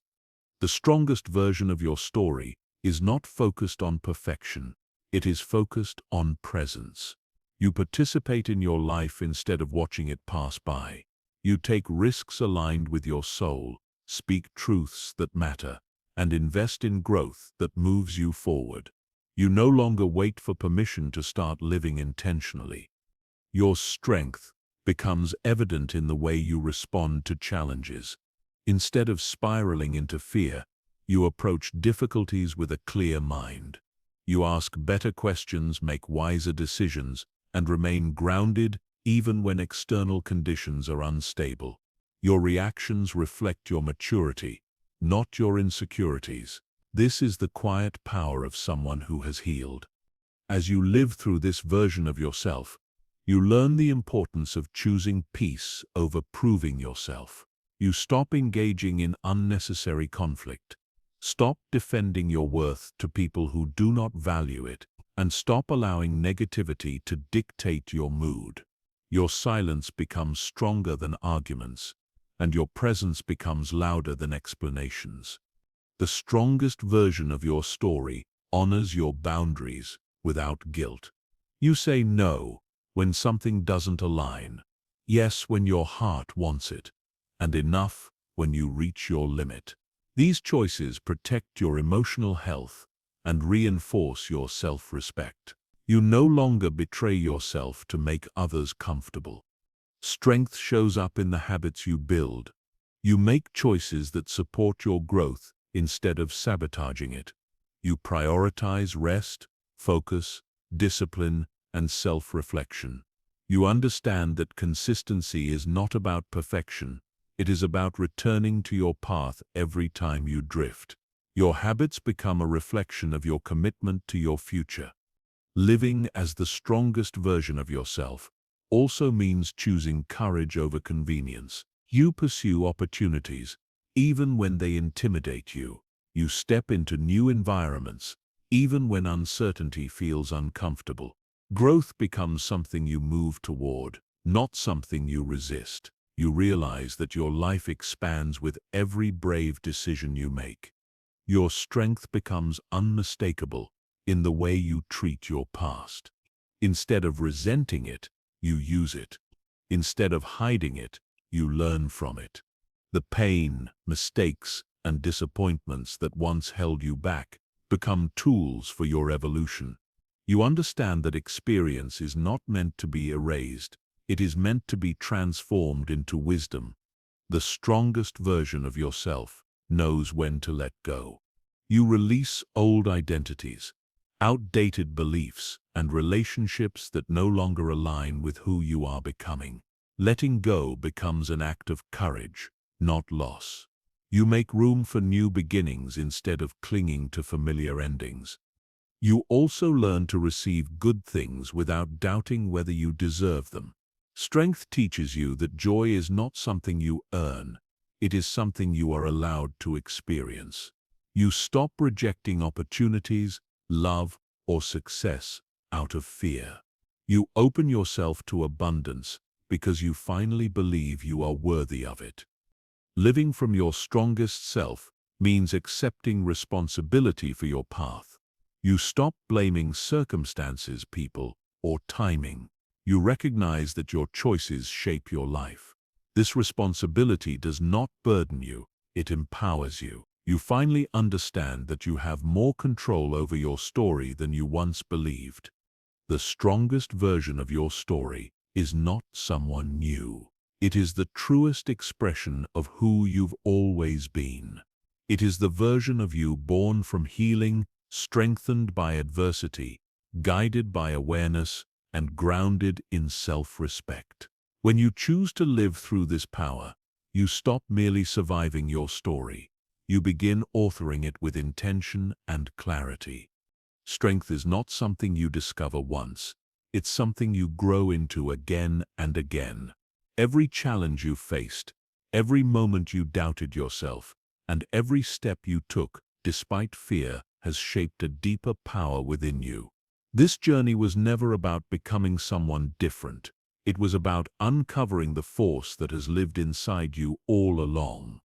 The strongest version of your story is not focused on perfection. It is focused on presence. You participate in your life instead of watching it pass by. You take risks aligned with your soul, speak truths that matter, and invest in growth that moves you forward. You no longer wait for permission to start living intentionally. Your strength becomes evident in the way you respond to challenges. Instead of spiraling into fear, you approach difficulties with a clear mind. You ask better questions, make wiser decisions, and remain grounded even when external conditions are unstable. Your reactions reflect your maturity, not your insecurities. This is the quiet power of someone who has healed. As you live through this version of yourself, you learn the importance of choosing peace over proving yourself. You stop engaging in unnecessary conflict. Stop defending your worth to people who do not value it, and stop allowing negativity to dictate your mood. Your silence becomes stronger than arguments, and your presence becomes louder than explanations. The strongest version of your story honors your boundaries without guilt. You say no when something doesn't align, yes when your heart wants it, and enough when you reach your limit. These choices protect your emotional health and reinforce your self-respect. You no longer betray yourself to make others comfortable. Strength shows up in the habits you build. You make choices that support your growth instead of sabotaging it. You prioritize rest, focus, discipline, and self-reflection. You understand that consistency is not about perfection. It is about returning to your path every time you drift. Your habits become a reflection of your commitment to your future. Living as the strongest version of yourself also means choosing courage over convenience. You pursue opportunities, even when they intimidate you. You step into new environments, even when uncertainty feels uncomfortable. Growth becomes something you move toward, not something you resist. You realize that your life expands with every brave decision you make. Your strength becomes unmistakable in the way you treat your past. Instead of resenting it, you use it. Instead of hiding it, you learn from it. The pain, mistakes, and disappointments that once held you back become tools for your evolution. You understand that experience is not meant to be erased. It is meant to be transformed into wisdom. The strongest version of yourself knows when to let go. You release old identities, outdated beliefs, and relationships that no longer align with who you are becoming. Letting go becomes an act of courage, not loss. You make room for new beginnings instead of clinging to familiar endings. You also learn to receive good things without doubting whether you deserve them. Strength teaches you that joy is not something you earn, it is something you are allowed to experience. You stop rejecting opportunities, love, or success out of fear. You open yourself to abundance because you finally believe you are worthy of it. Living from your strongest self means accepting responsibility for your path. You stop blaming circumstances, people, or timing. You recognize that your choices shape your life. This responsibility does not burden you, it empowers you. You finally understand that you have more control over your story than you once believed. The strongest version of your story is not someone new. It is the truest expression of who you've always been. It is the version of you born from healing, strengthened by adversity, guided by awareness, and grounded in self-respect. When you choose to live through this power, you stop merely surviving your story. You begin authoring it with intention and clarity. Strength is not something you discover once. It's something you grow into again and again. Every challenge you faced, every moment you doubted yourself, and every step you took, despite fear, has shaped a deeper power within you. This journey was never about becoming someone different. It was about uncovering the force that has lived inside you all along.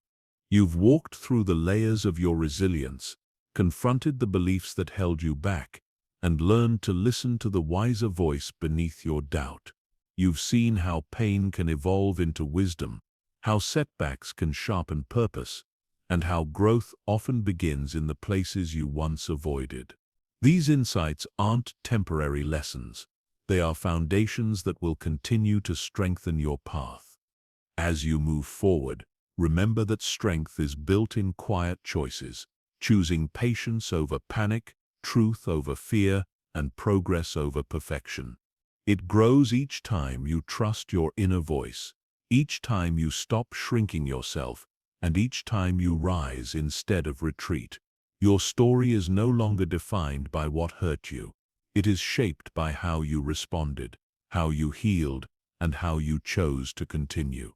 You've walked through the layers of your resilience, confronted the beliefs that held you back, and learned to listen to the wiser voice beneath your doubt. You've seen how pain can evolve into wisdom, how setbacks can sharpen purpose, and how growth often begins in the places you once avoided. These insights aren't temporary lessons. They are foundations that will continue to strengthen your path. As you move forward, remember that strength is built in quiet choices, choosing patience over panic, truth over fear, and progress over perfection. It grows each time you trust your inner voice, Each time you stop shrinking yourself, and each time you rise instead of retreat. Your story is no longer defined by what hurt you. It is shaped by how you responded, how you healed, and how you chose to continue.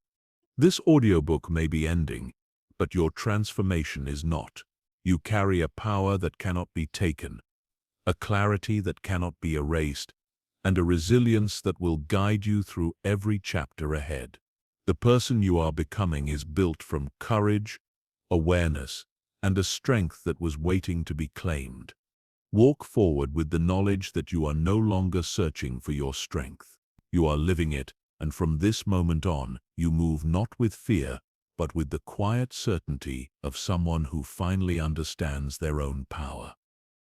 This audiobook may be ending, but your transformation is not. You carry a power that cannot be taken, a clarity that cannot be erased, and a resilience that will guide you through every chapter ahead. The person you are becoming is built from courage, awareness, and a strength that was waiting to be claimed. Walk forward with the knowledge that you are no longer searching for your strength. You are living it, and from this moment on, you move not with fear, but with the quiet certainty of someone who finally understands their own power.